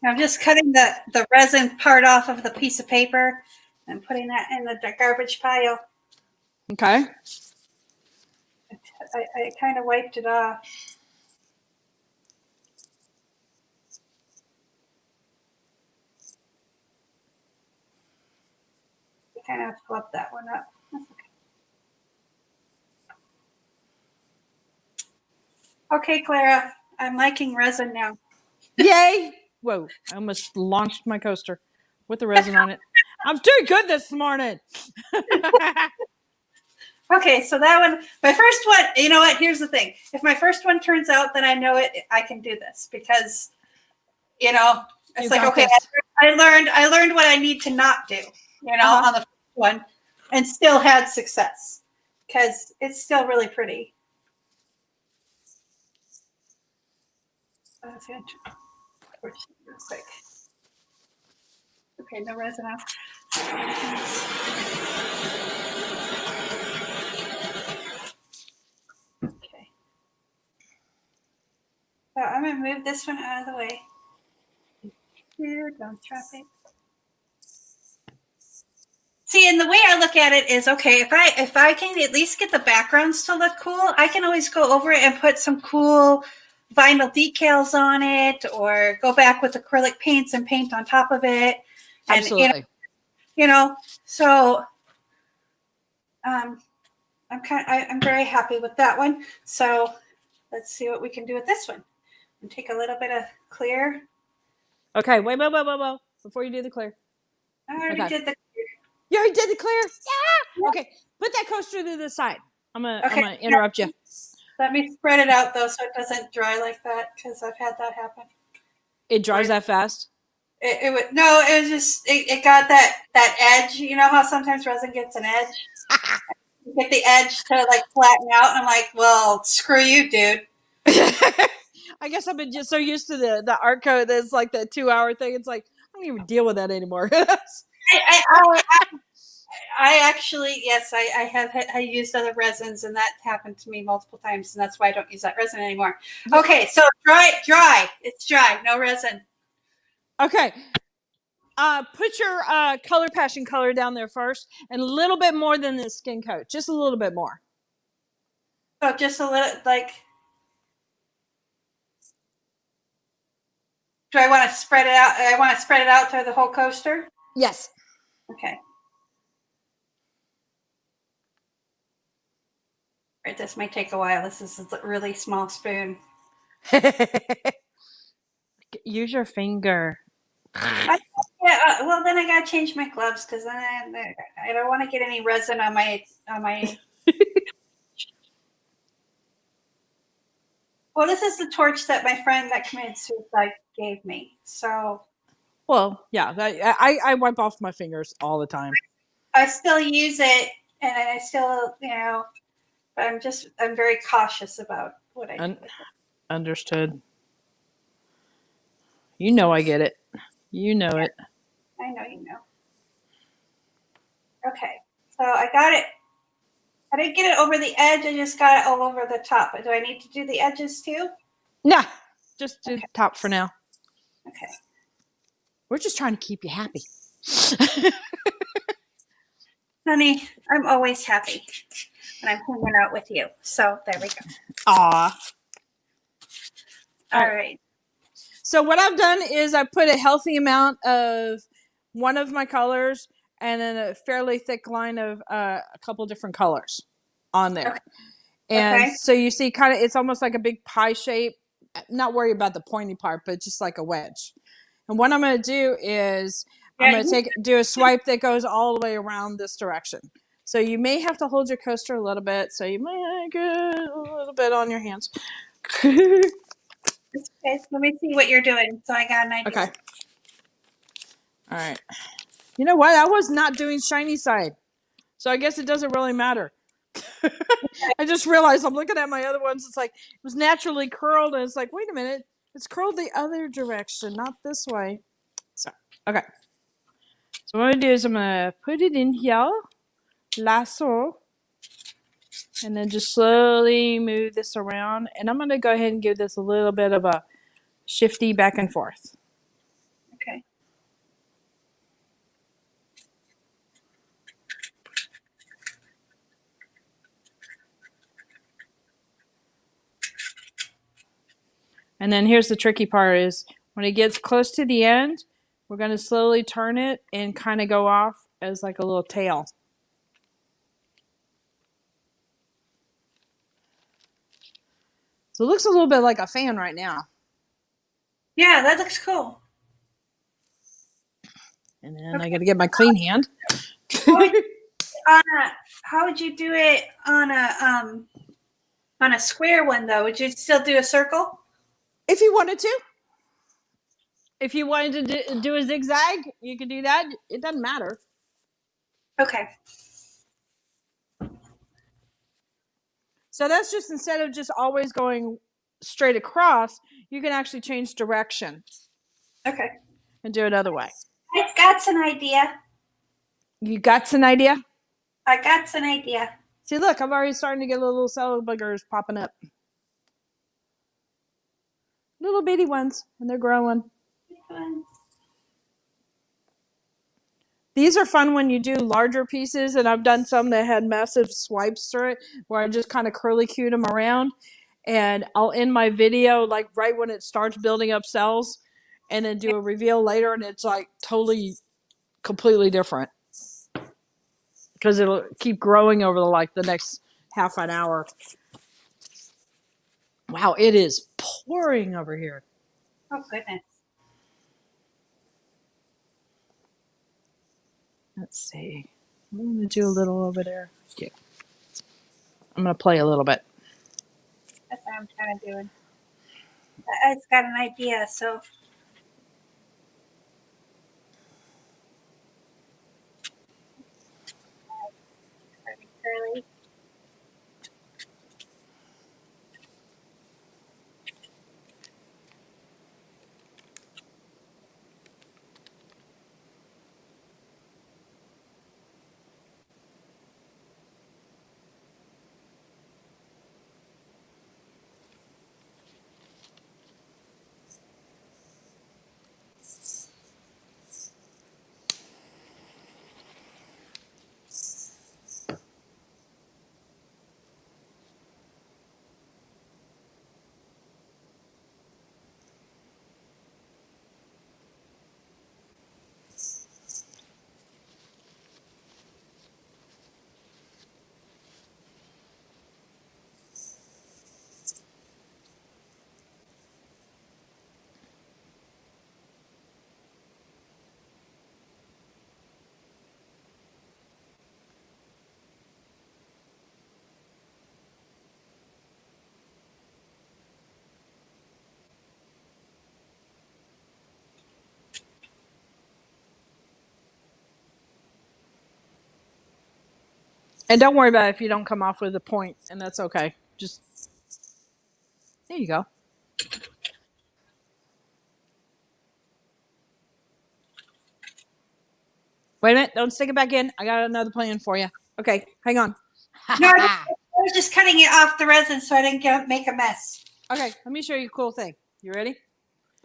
I'm just cutting the resin part off of the piece of paper and putting that in the garbage pile. Okay. I kind of wiped it off. You kind of have to flip that one up. That's okay. Okay, Clara, I'm liking resin now. Yay! Whoa, I almost launched my coaster with the resin on it. I'm doing good this morning. Okay, so that one, my first one, you know what? Here's the thing. If my first one turns out, then I know I can do this because, it's like, okay, I learned what I need to not do, on the first one and still had success because it's still really pretty. That's it. Real quick. Okay, no resin off. Okay. So I'm going to move this one out of the way. Here, don't drop it. See, and the way I look at it is, okay, if I can at least get the backgrounds to look cool, I can always go over it and put some cool vinyl decals on it, or go back with acrylic paints and paint on top of it. And, absolutely. So I'm very happy with that one. So let's see what we can do with this one. And take a little bit of clear. Okay, wait. Before you do the clear. I already did the clear. You already did the clear? Yeah! Okay, put that coaster to the side. I'm gonna interrupt you. Let me spread it out, though, so it doesn't dry like that, because I've had that happen. It dries that fast? It would no. It was just it got that edge. You know how sometimes resin gets an edge. You get the edge to like flatten out, and I'm like, well, screw you, dude. I guess I've been just so used to the art code that's like the 2 hour thing. It's like I don't even deal with that anymore. I actually, yes, I have I used other resins, and that happened to me multiple times, and that's why I don't use that resin anymore. Okay, so dry. It's dry, no resin. Okay. Put your color passion color down there first, and a little bit more than the skin coat, just a little bit more. So just a little, like, do I want to spread it out? I want to spread it out through the whole coaster. Yes. Okay. All right, this might take a while. This is a really small spoon. Use your finger. Yeah, well, then I gotta change my gloves because then I don't want to get any resin on my Well, this is the torch that my friend that committed suicide gave me. So, well, yeah, I wipe off my fingers all the time. I still use it, and I still, but I'm very cautious about what I do. Understood. You know I get it. You know it. I know you know. Okay, so I got it. I didn't get it over the edge. I just got it all over the top. Do I need to do the edges too? Nah, just do top for now. Okay. We're just trying to keep you happy. Honey, I'm always happy when I'm hanging out with you. So there we go. Aw. All right. So what I've done is I put a healthy amount of one of my colors and then a fairly thick line of a couple different colors on there. Okay. And Okay. so you see kind of, it's almost like a big pie shape. Not worry about the pointy part, but just like a wedge. And what I'm going to do is I'm going to do a swipe that goes all the way around this direction. So you may have to hold your coaster a little bit. So you might get a little bit on your hands. Okay, let me see what you're doing so I got an idea. Okay. All right. You know what? I was not doing shiny side. So I guess it doesn't really matter. I just realized I'm looking at my other ones. It's like it was naturally curled. And it's like, wait a minute. It's curled the other direction, not this way. So, okay. So what I'm going to do is I'm going to put it in here. Lasso. And then just slowly move this around. And I'm going to go ahead and give this a little bit of a shifty back and forth. Okay. And then here's the tricky part is when it gets close to the end, we're going to slowly turn it and kind of go off as like a little tail. So it looks a little bit like a fan right now. Yeah, that looks cool. And then I got to get my clean hand. How would you do it on a square one though? Would you still do a circle? If you wanted to. If you wanted to do a zigzag, you could do that. It doesn't matter. Okay. So that's just instead of just always going straight across, you can actually change direction. Okay. And do it other way. I got an idea. You got an idea? I got an idea. See, look, I'm already starting to get little cell buggers popping up. Little bitty ones, and they're growing. These are fun when you do larger pieces, and I've done some that had massive swipes through it, where I just kind of curly-cued them around, and I'll end my video like right when it starts building up cells, and then do a reveal later, and it's like totally, completely different. Because it'll keep growing over the next half an hour. Wow, it is pouring over here. Oh, goodness. Let's see. I'm going to do a little over there. Yeah. I'm going to play a little bit. That's what I'm kind of doing. I just got an idea, so. curly. And don't worry about it if you don't come off with a point, and that's okay. Just there you go. Wait a minute, don't stick it back in. I got another plan for you. Okay, hang on. No, I was just cutting it off the resin so I didn't make a mess. Okay, let me show you a cool thing. You ready?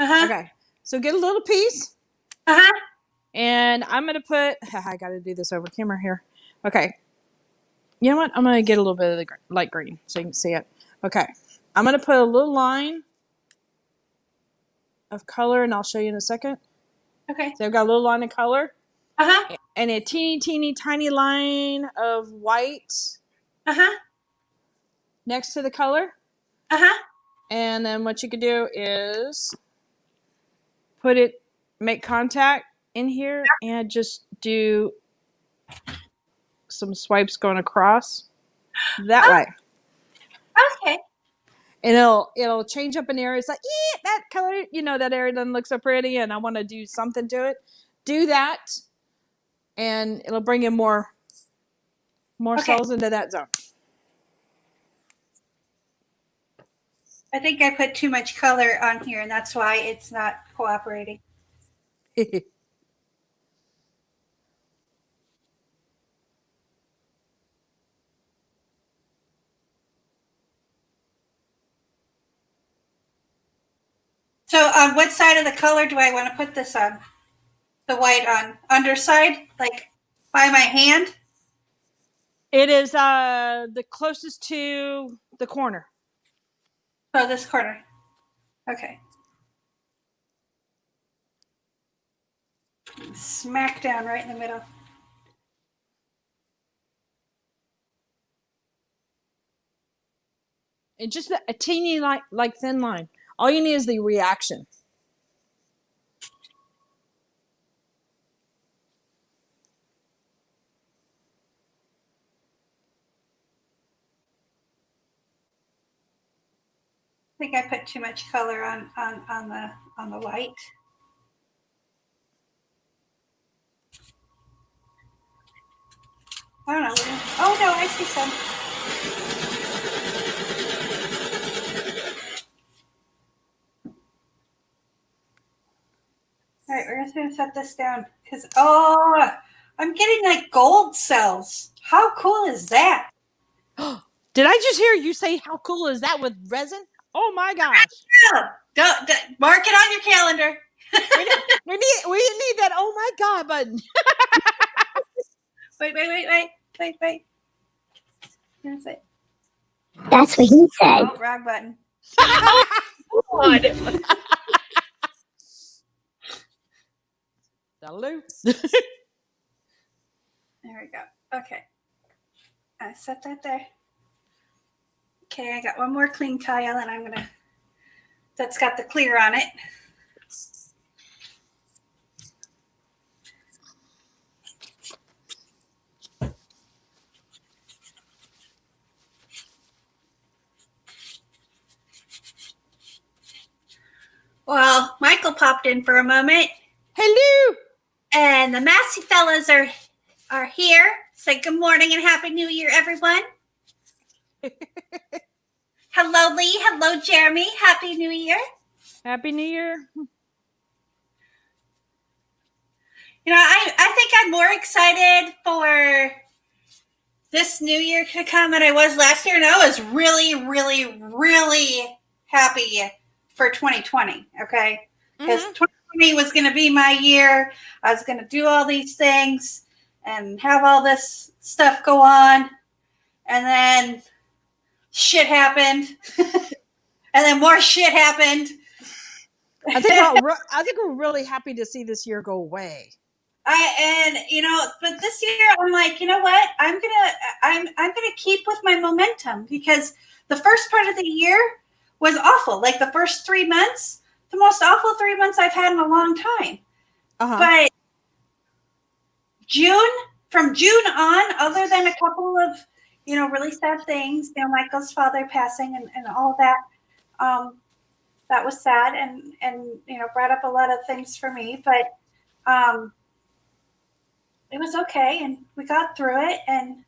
Uh-huh. Okay, so get a little piece. Uh-huh. And I'm going to put, I got to do this over camera here. Okay. You know what? I'm going to get a little bit of the light green so you can see it. Okay. I'm going to put a little line of color, and I'll show you in a second. Okay. So I've got a little line of color. Uh-huh. And a teeny tiny line of white. Uh-huh. Next to the color. Uh-huh. And then what you could do is make contact in here and just do some swipes going across that way. Okay. And it'll change up an area. It's like, that color, that area doesn't look so pretty, and I want to do something to it. Do that, and it'll bring in more cells into that zone. I think I put too much color on here, and that's why it's not cooperating. So on what side of the color do I want to put this on? The white on underside, like by my hand? It is the closest to the corner. Oh, this corner. Okay. Smack down right in the middle. And just a teeny like thin line. All you need is the reaction. I think I put too much color on the white. I don't know. Oh no, I see some. All right, we're just gonna set this down because I'm getting like gold cells. How cool is that? Did I just hear you say how cool is that with resin? Oh my gosh! Don't mark it on your calendar. we need that oh my god button. Wait. Here's it. That's what he said. Oh, wrong button. God. Hello. There we go. Okay. I set that there. Okay, I got one more clean tile, and that's got the clear on it. Well, Michael popped in for a moment. Hello. And the Massey fellas are here. Say good morning and Happy New Year, everyone. Hello, Lee. Hello, Jeremy. Happy New Year. Happy New Year. You know, I think I'm more excited for this new year to come than I was last year. And I was really, really, really happy for 2020, okay? Because 2020 was going to be my year. I was going to do all these things and have all this stuff go on. And then shit happened. And then more shit happened. I think we're really happy to see this year go away. But this year I'm like, you know what? I'm gonna keep with my momentum because the first part of the year was awful. Like the first 3 months, the most awful 3 months I've had in a long time. But from June on, other than a couple of, really sad things, Michael's father passing and all of that, that was sad and brought up a lot of things for me, but it was okay, and we got through it. And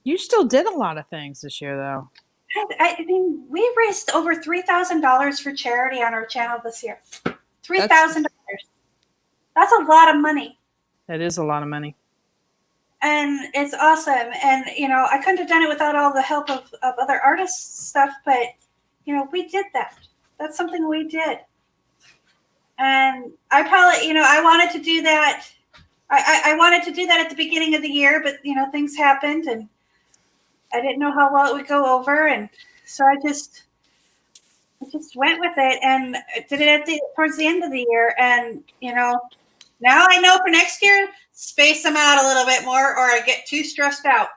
you still did a lot of things this year, though. I mean, we raised over $3,000 for charity on our channel this year. $3,000. That's a lot of money. That is a lot of money. And it's awesome. And, I couldn't have done it without all the help of other artists stuff, but, we did that. That's something we did. And I probably, I wanted to do that. I wanted to do that at the beginning of the year, but, things happened and I didn't know how well it would go over. And so I just went with it and did it towards the end of the year. And, now I know for next year, space them out a little bit more or I get too stressed out.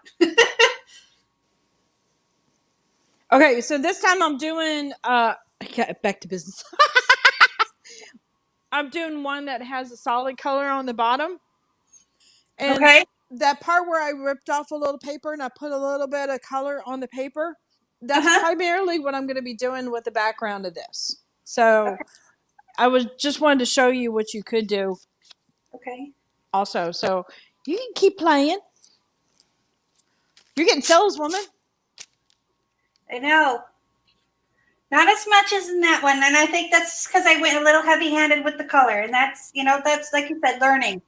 Okay, so this time I'm doing back to business. I'm doing one that has a solid color on the bottom. And that part where I ripped off a little paper and I put a little bit of color on the paper, that's primarily what I'm going to be doing with the background of this. So I just wanted to show you what you could do. Okay. Also, so you can keep playing. You're getting saleswoman. I know. Not as much as in that one. And I think that's because I went a little heavy-handed with the color. And that's, that's like you said, learning.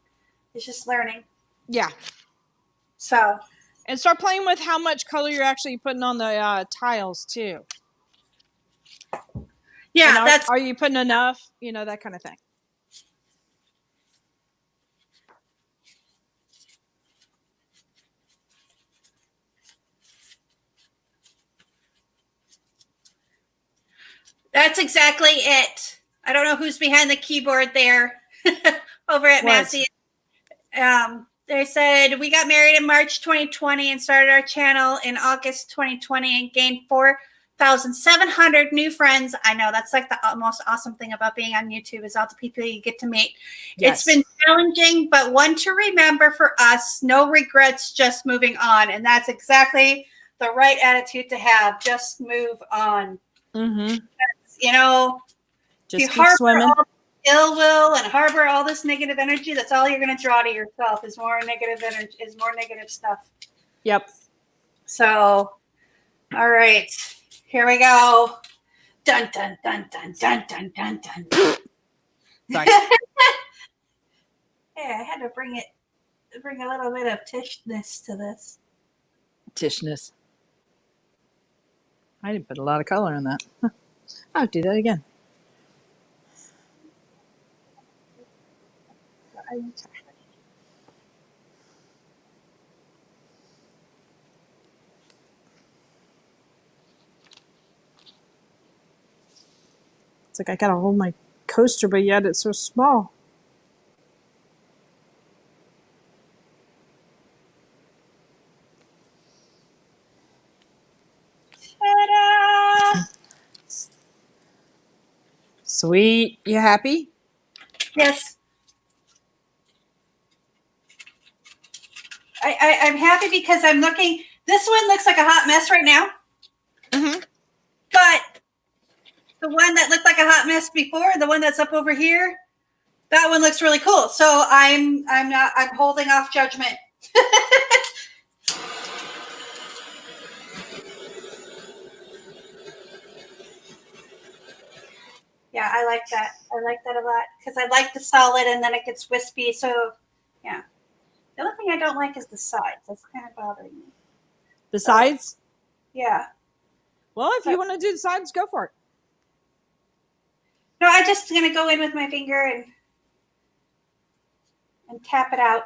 It's just learning. Yeah. So. And start playing with how much color you're actually putting on the tiles, too. Yeah, are you putting enough? That kind of thing. That's exactly it. I don't know who's behind the keyboard there over at Massey. They said, we got married in March 2020 and started our channel in August 2020 and gained 4,700 new friends. I know that's like the most awesome thing about being on YouTube is all the people you get to meet. Yes. It's been challenging, but one to remember for us, no regrets, just moving on. And that's exactly the right attitude to have. Just move on. Mm-hmm. Just if you keep swimming. All ill will and harbor all this negative energy, that's all you're going to draw to yourself is more negative energy, is more negative stuff. Yep. So, all right, here we go. Dun dun dun dun dun dun dun dun. Sorry. Hey, I had to bring a little bit of Tishness to this. Tishness. I didn't put a lot of color in that. I'll do that again. It's like I gotta hold my coaster, but yet it's so small. Ta-da! Sweet. You happy? Yes. I'm happy because I'm looking. This one looks like a hot mess right now. Mm-hmm. But the one that looked like a hot mess before, the one that's up over here, That one looks really cool. So I'm holding off judgment. Yeah, I like that. I like that a lot because I like the solid and then it gets wispy. So, yeah. The only thing I don't like is the sides. That's kind of bothering me. The sides? Yeah. Well, if you want to do the sides, go for it. No, I'm just going to go in with my finger and tap it out.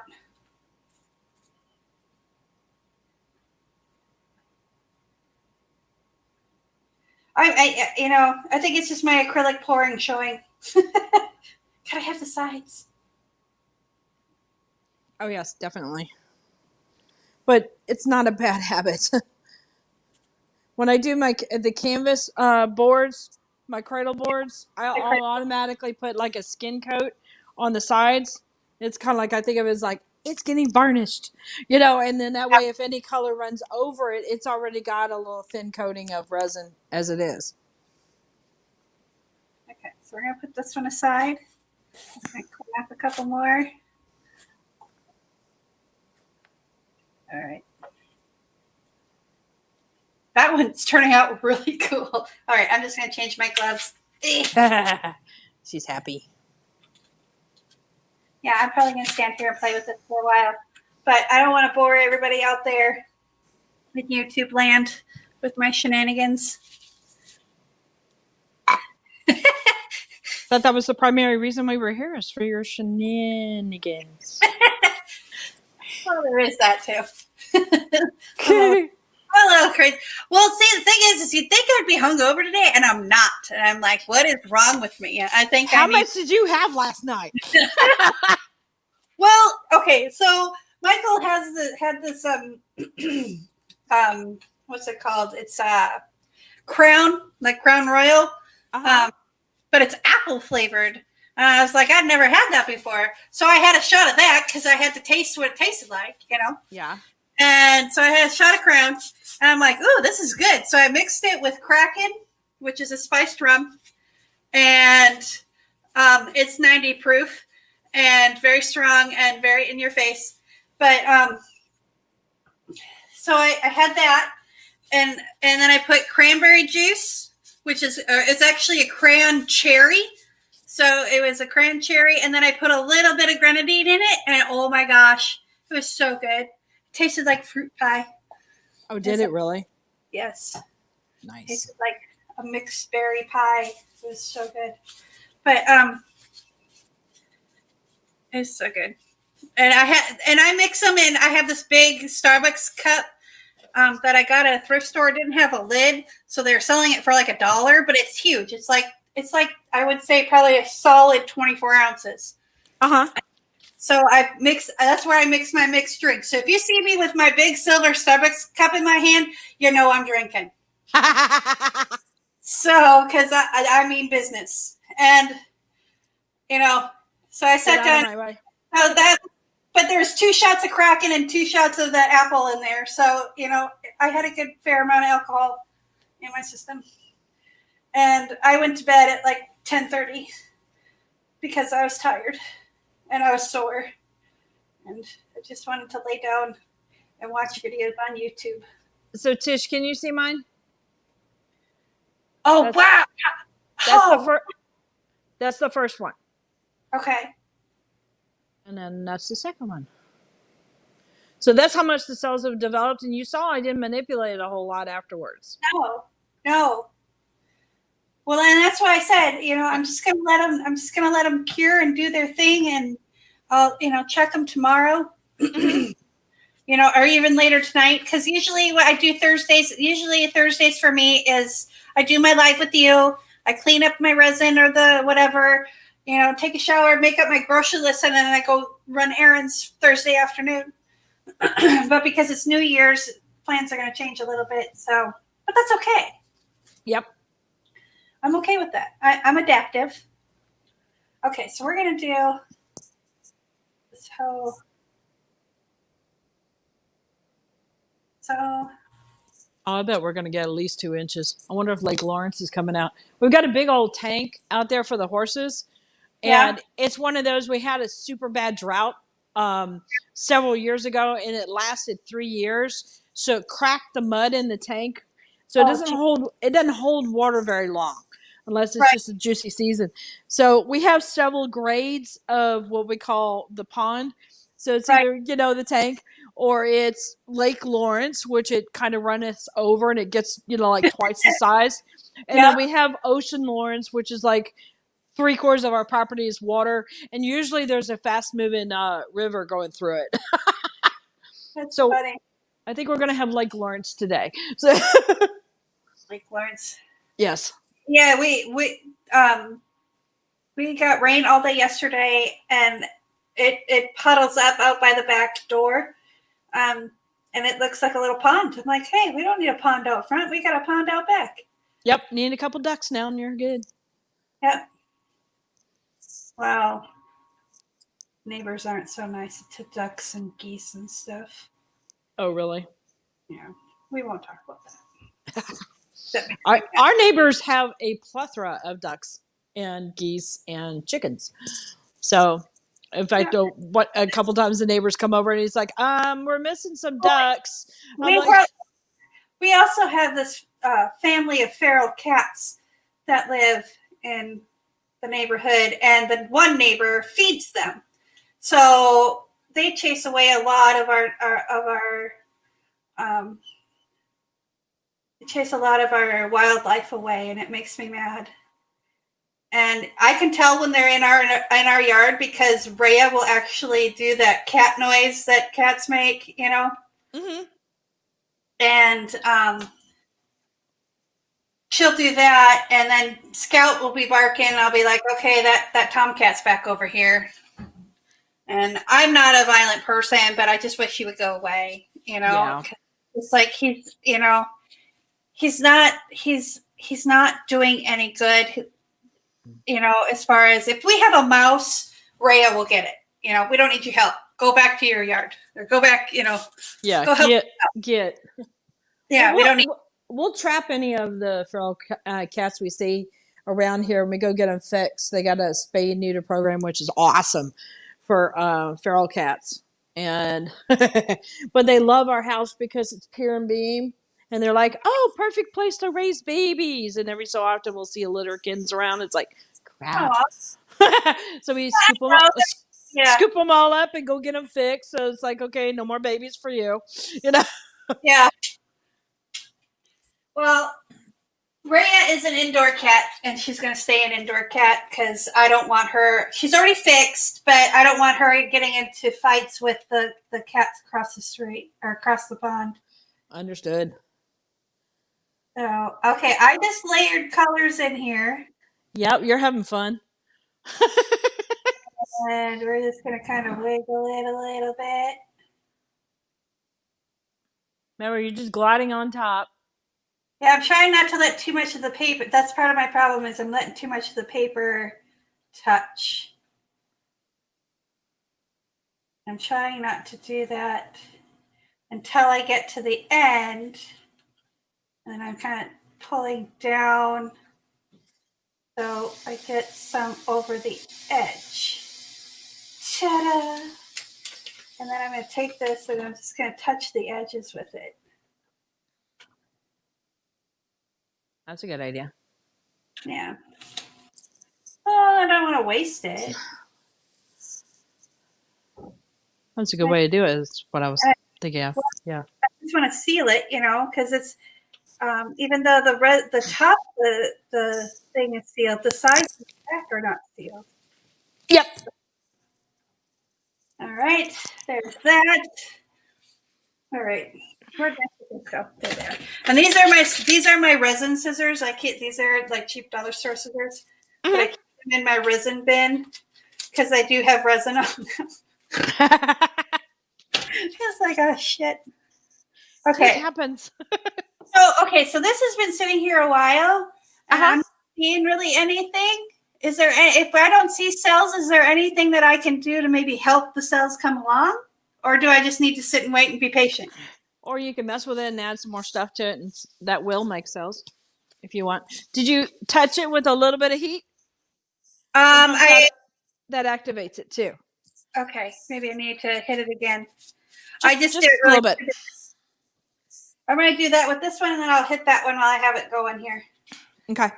I think it's just my acrylic pouring showing. Gotta have the sides. Oh, yes, definitely. But it's not a bad habit. When I do the canvas boards, my cradle boards, I'll automatically put like a skin coat on the sides. It's kind of like, I think of it as like, it's getting varnished, and then that way if any color runs over it, it's already got a little thin coating of resin as it is. Okay, so we're going to put this one aside. I'm going to clean up a couple more. All right. That one's turning out really cool. All right, I'm just going to change my gloves. She's happy. Yeah, I'm probably going to stand here and play with it for a while. But I don't want to bore everybody out there in YouTube land with my shenanigans. Thought that was the primary reason we were here, is for your shenanigans. Well, there is that too. A little crazy. Well, see, the thing is you'd think I'd be hungover today, and I'm not. And I'm like, what is wrong with me? I think How much did you have last night? Well, okay, so Michael had this what's it called? It's Crown, like Crown Royal. Uh-huh. But it's apple flavored. I was like, I'd never had that before. So I had a shot of that because I had to taste what it tasted like, Yeah. And so I had a shot of Crown, and I'm like, ooh, this is good. So I mixed it with Kraken, which is a spiced rum, and it's 90 proof and very strong and very in your face. But so I had that, and then I put cranberry juice, which is it's actually a cran cherry. So it was a cran cherry, and then I put a little bit of grenadine in it, and oh my gosh, it was so good. It tasted like fruit pie. Oh, did it really? Yes. Nice. It tasted like a mixed berry pie. It was so good. But it's so good. And I mix them in. I have this big Starbucks cup that I got at a thrift store. It didn't have a lid, so they're selling it for like $1, but it's huge. It's like I would say probably a solid 24 ounces. Uh-huh. So that's where I mix my mixed drink. So if you see me with my big silver Starbucks cup in my hand, you know I'm drinking. So, because I mean business. And, so I sat down. But there's 2 shots of Kraken and 2 shots of that apple in there. So, I had a good fair amount of alcohol in my system. And I went to bed at like 10:30 because I was tired and I was sore. And I just wanted to lay down and watch videos on YouTube. So, Tish, can you see mine? Oh, wow. That's the first one. Okay. And then that's the second one. So that's how much the cells have developed. And you saw I didn't manipulate it a whole lot afterwards. No. Well, and that's why I said, I'm just going to let them cure and do their thing, and I'll, check them tomorrow, or even later tonight. Because usually what I do Thursdays for me is I do my live with you. I clean up my resin or the whatever, take a shower, make up my grocery list, and then I go run errands Thursday afternoon. But because it's New Year's, plans are going to change a little bit. So, but that's okay. Yep. I'm okay with that. I'm adaptive. Okay, so we're going to do this whole. So. I bet we're going to get at least 2 inches. I wonder if Lake Lawrence is coming out. We've got a big old tank out there for the horses. And it's one of those, we had a super bad drought several years ago, and it lasted 3 years. So it cracked the mud in the tank. So it doesn't hold water very long unless it's just a juicy season. So we have several grades of what we call the pond. So it's either, the tank, or it's Lake Lawrence, which it kind of runs over and it gets, like twice the size. And then we have Ocean Lawrence, which is like 3/4 of our property is water. And usually there's a fast moving river going through it. That's so funny. I think we're going to have Lake Lawrence today. So Lake Lawrence. Yes. Yeah, we got rain all day yesterday, and it puddles up out by the back door, and it looks like a little pond. I'm like, hey, we don't need a pond out front. We got a pond out back. Yep, need a couple ducks now, and you're good. Yep. Wow. Neighbors aren't so nice to ducks and geese and stuff. Oh, really? Yeah, we won't talk about that. Our neighbors have a plethora of ducks and geese and chickens. So, in fact, a couple times the neighbors come over and he's like, we're missing some ducks. We also have this family of feral cats that live in the neighborhood, and the one neighbor feeds them. So they chase away a lot of our wildlife away, and it makes me mad. And I can tell when they're in our yard, because Rhea will actually do that cat noise that cats make, Mm-hmm. And she'll do that, and then Scout will be barking, and I'll be like, okay, that tomcat's back over here. And I'm not a violent person, but I just wish he would go away, Yeah. It's like he's not doing any good, as far as if we have a mouse, Rhea will get it. We don't need your help. Go back to your yard, or go back, Yeah, go help get. Yeah, we don't need. We'll trap any of the feral cats we see around here, and we go get them fixed. They got a spay and neuter program, which is awesome for feral cats. And but they love our house because it's pier and beam, and they're like, oh, perfect place to raise babies. And every so often we'll see a litterkins around. It's like, crap. So we scoop them all up and go get them fixed. So it's like, okay, no more babies for you. Yeah. Well, Rhea is an indoor cat, and she's going to stay an indoor cat because I don't want her. She's already fixed, but I don't want her getting into fights with the cats across the street or across the pond. Understood. So, okay, I just layered colors in here. Yep, you're having fun. And we're just going to kind of wiggle it a little bit. Remember, you're just gliding on top. Yeah, I'm trying not to let too much of the paper. That's part of my problem, is I'm letting too much of the paper touch. I'm trying not to do that until I get to the end. And I'm kind of pulling down so I get some over the edge. Ta-da! And then I'm going to take this and I'm just going to touch the edges with it. That's a good idea. Yeah. Well, I don't want to waste it. That's a good way to do it, is what I was thinking of. Yeah. I just want to seal it, because it's, even though the top of the thing is sealed, the sides of the back are not sealed. Yep. All right. There's that. All right. Where'd that go? There. And these are my resin scissors. These are like cheap dollar store scissors. Mm-hmm. But I keep them in my resin bin because I do have resin on them. Just like, oh shit. Okay. It happens. So this has been sitting here a while. And I'm not seeing really anything. Is there? If I don't see cells, is there anything that I can do to maybe help the cells come along, or do I just need to sit and wait and be patient? Or you can mess with it and add some more stuff to it, and that will make cells if you want. Did you touch it with a little bit of heat? I that activates it too. Okay, maybe I need to hit it again. I just did a it really little bit. I'm going to do that with this one, and then I'll hit that one while I have it going here. Okay.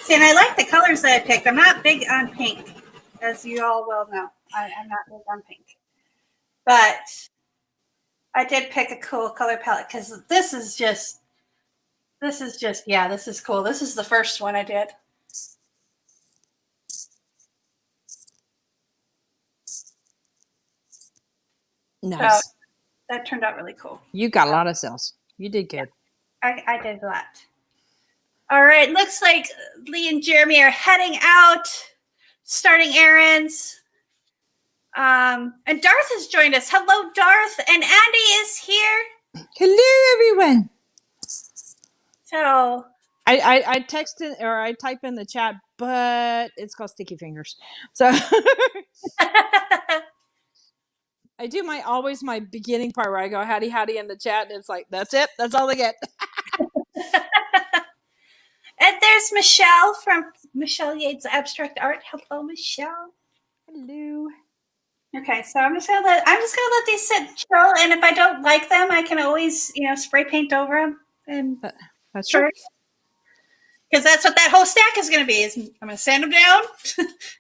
See, and I like the colors that I picked. I'm not big on pink, as you all well know. I'm not big on pink. But I did pick a cool color palette because this is yeah, this is cool. This is the first one I did. Nice. So that turned out really cool. You got a lot of cells. You did good. I did a lot. All right, looks like Lee and Jeremy are heading out, starting errands. And Darth has joined us. Hello, Darth. And Andy is here. Hello, everyone. So I texted or I type in the chat, but it's called sticky fingers. So I do my beginning part where I go howdy howdy in the chat, and it's like that's it. That's all they get. And there's Michelle from Michelle Yates Abstract Art. Hello, Michelle. Hello. Okay, so I'm just gonna let these sit chill, and if I don't like them, I can always spray paint over them. And That's true. Because that's what that whole stack is gonna be. Is I'm gonna sand them down,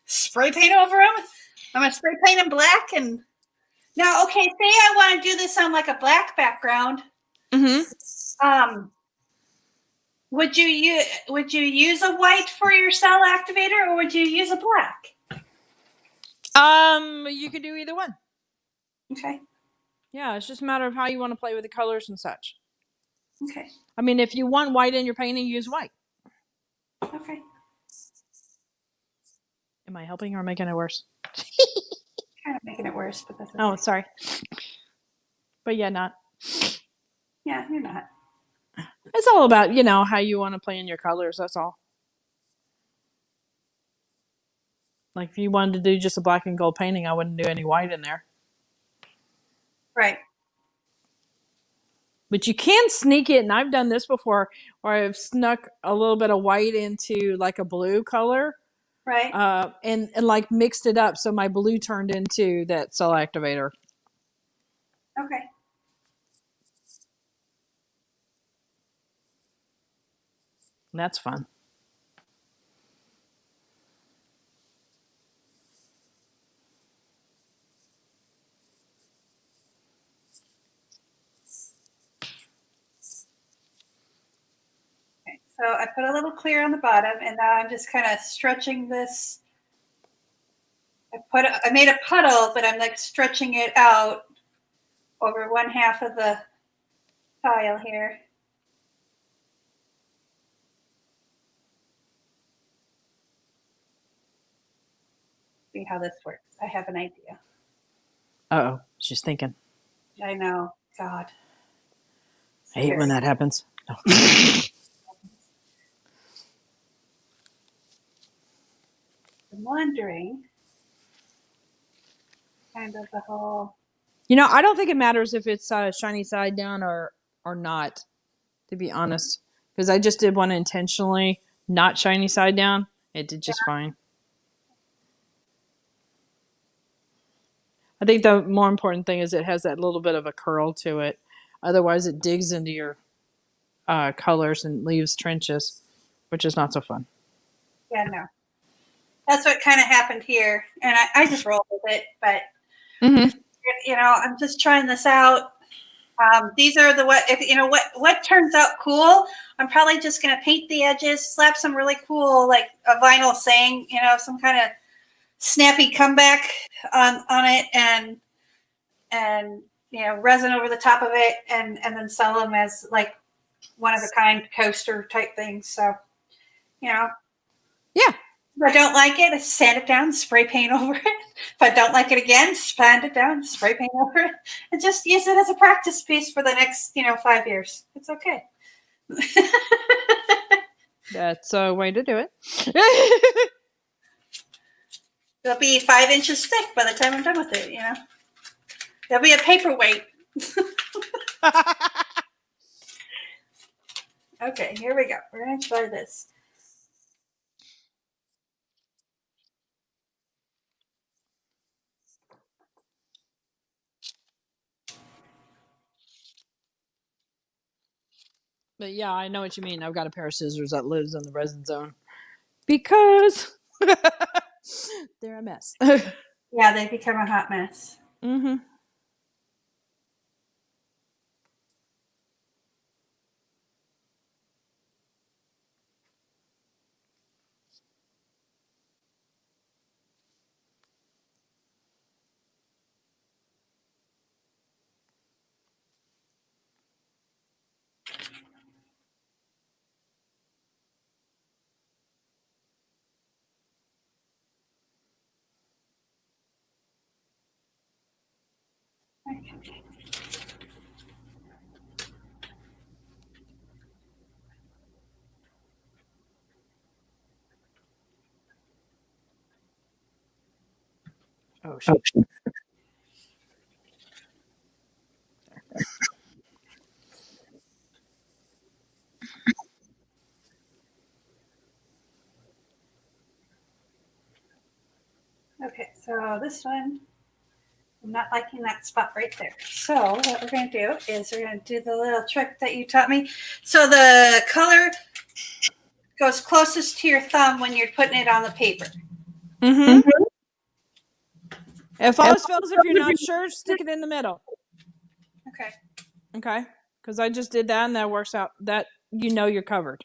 spray paint over them. I'm gonna spray paint them black, and now okay, say I want to do this on like a black background. Mm-hmm. Would you use a white for your cell activator, or would you use a black? You could do either one. Okay. Yeah, it's just a matter of how you want to play with the colors and such. Okay. I mean, if you want white in your painting, use white. Okay. Am I helping or making it worse? Kind of making it worse, but that's okay. Oh, sorry. But yeah, not. Yeah, you're not. It's all about, how you want to play in your colors. That's all. Like if you wanted to do just a black and gold painting, I wouldn't do any white in there. Right. But you can sneak it, and I've done this before, where I've snuck a little bit of white into like a blue color. Right. And like mixed it up so my blue turned into that cell activator. Okay. And that's fun. Okay. So I put a little clear on the bottom, and now I'm just kind of stretching this. I made a puddle, but I'm like stretching it out over one half of the tile here. See how this works. I have an idea. Uh-oh, she's thinking. I know. God. I hate when that happens. No. I'm wondering kind of the whole. I don't think it matters if it's shiny side down or not, to be honest. Because I just did one intentionally not shiny side down. It did just fine. I think the more important thing is it has that little bit of a curl to it. Otherwise, it digs into your colors and leaves trenches, which is not so fun. Yeah, no. That's what kind of happened here. And I just rolled with it. But, I'm just trying this out. These are what turns out cool. I'm probably just going to paint the edges, slap some really cool, like a vinyl saying, some kind of snappy comeback on it, and resin over the top of it, and then sell them as like one of a kind coaster type things. So, yeah. If I don't like it, I sand it down, spray paint over it. If I don't like it again, sand it down, spray paint over it, and just use it as a practice piece for the next 5 years. It's okay. That's a way to do it. It'll be 5 inches thick by the time I'm done with it, There'll be a paperweight. Okay, here we go. We're going to try this. But yeah, I know what you mean. I've got a pair of scissors that lives in the resin zone because they're a mess. Yeah, they become a hot mess. Mm-hmm. Okay. Oh shit. Okay, so this one, I'm not liking that spot right there. So what we're going to do is we're going to do the little trick that you taught me. So the color goes closest to your thumb when you're putting it on the paper. Mm-hmm. It follows fails if you're not sure, stick it in the middle. Okay. Okay? Because I just did that and that works out. That you know you're covered.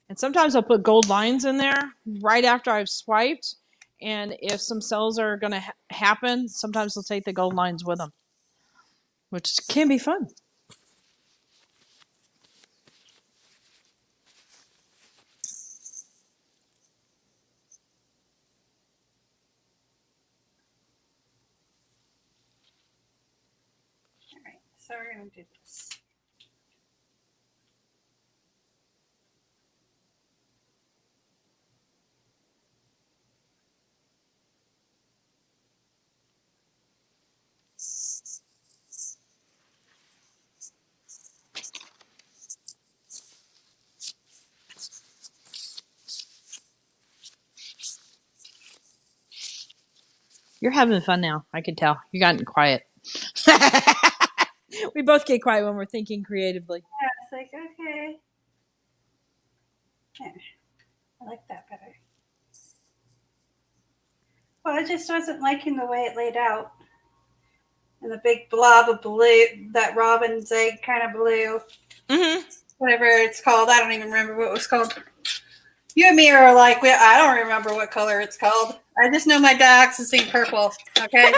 And sometimes I'll put gold lines in there right after I've swiped. And if some cells are going to happen, sometimes they'll take the gold lines with them, which can be fun. All right. So we're going to do this. You're having fun now. I can tell. You gotten quiet. We both get quiet when we're thinking creatively. Yeah, it's like, okay. Yeah, I like that better. Well, I just wasn't liking the way it laid out. And the big blob of blue, that robin's egg kind of blue, whatever it's called. I don't even remember what it was called. You and me are like, I don't remember what color it's called. I just know my dioxazine purple. Okay.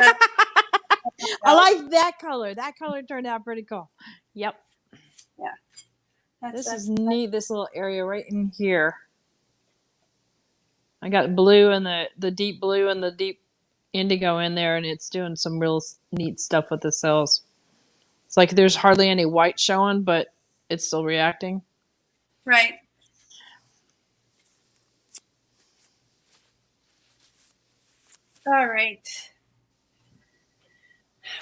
I like that color. That color turned out pretty cool. Yep. Yeah. This is neat, this little area right in here. I got blue and the deep blue and the deep indigo in there, and it's doing some real neat stuff with the cells. It's like there's hardly any white showing, but it's still reacting. Right. All right.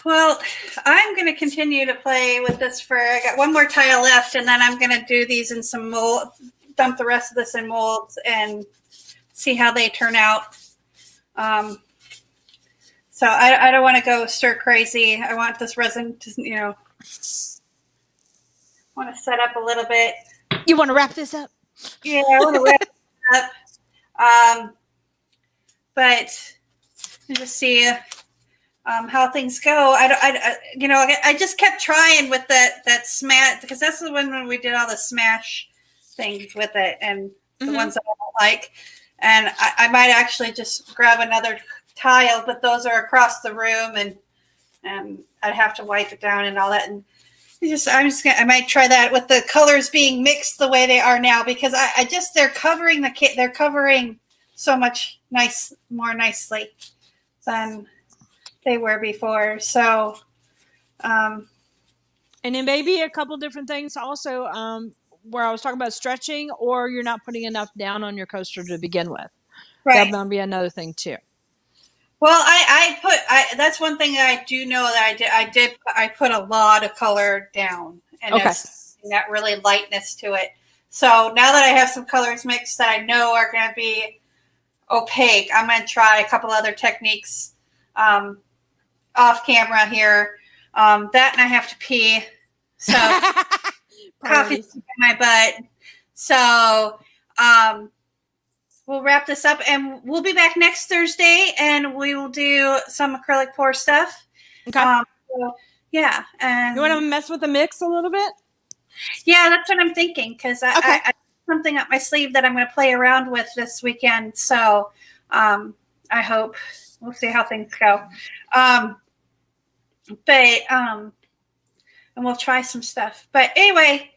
Well, I'm going to continue to play with this I got one more tile left, and then I'm going to do these in some mold, dump the rest of this in molds and see how they turn out. So I don't want to go stir crazy. I want this resin to, want to set up a little bit. You want to wrap this up? Yeah, I want to wrap it up. But just see how things go. I just kept trying with that smash, because that's the one when we did all the smash things with it, and the ones that I don't like. And I might actually just grab another tile, but those are across the room, and I'd have to wipe it down and all that. And I might try that with the colors being mixed the way they are now, because they're covering so much more nicely than they were before. So, and then maybe a couple different things also, where I was talking about stretching, or you're not putting enough down on your coaster to begin with. Right. That'll be another thing too. Well, that's one thing that I do know that I put a lot of color down, and Okay. it's that really lightness to it. So now that I have some colors mixed that I know are going to be opaque, I'm going to try a couple other techniques off camera here. That and I have to pee, so coffee's in my butt. So we'll wrap this up, and we'll be back next Thursday, and we will do some acrylic pour stuff. Okay. So, yeah, and you want to mess with the mix a little bit? Yeah, that's what I'm thinking, because I have something up my sleeve that I'm going to play around with this weekend. So I hope we'll see how things go. And we'll try some stuff. But anyway,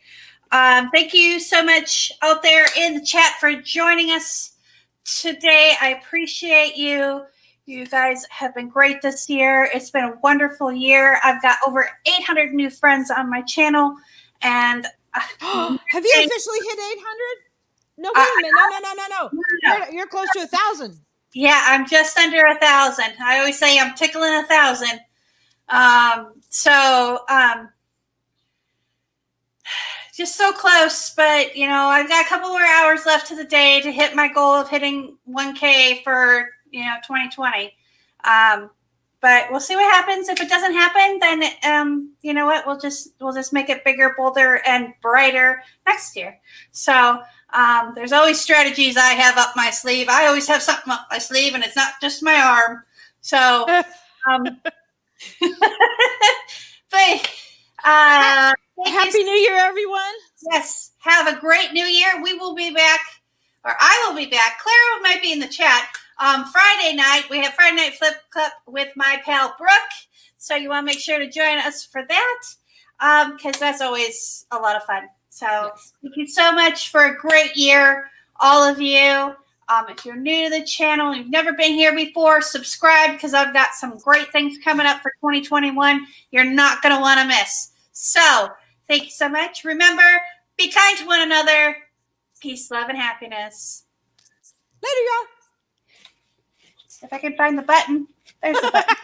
thank you so much out there in the chat for joining us today. I appreciate you. You guys have been great this year. It's been a wonderful year. I've got over 800 new friends on my channel. And have you officially hit 800? No, wait a minute. No. You're close to 1,000. Yeah, I'm just under 1,000. I always say I'm tickling 1,000. Just so close, but I've got a couple more hours left to the day to hit my goal of hitting 1K for 2020. But we'll see what happens. If it doesn't happen, then you know what? We'll just make it bigger, bolder, and brighter next year. So there's always strategies I have up my sleeve. I always have something up my sleeve, and it's not just my arm. So, but Happy New Year, everyone. Yes, have a great New Year. We will be back, or I will be back. Clara might be in the chat. Friday night, we have Friday Night Flip Cup with my pal Brooke. So you want to make sure to join us for that, because that's always a lot of fun. So Thank you so much for a great year, all of you. If you're new to the channel and you've never been here before, subscribe, because I've got some great things coming up for 2021 you're not going to want to miss. So thank you so much. Remember, be kind to one another. Peace, love, and happiness. Later, y'all. If I can find the button. There's the button.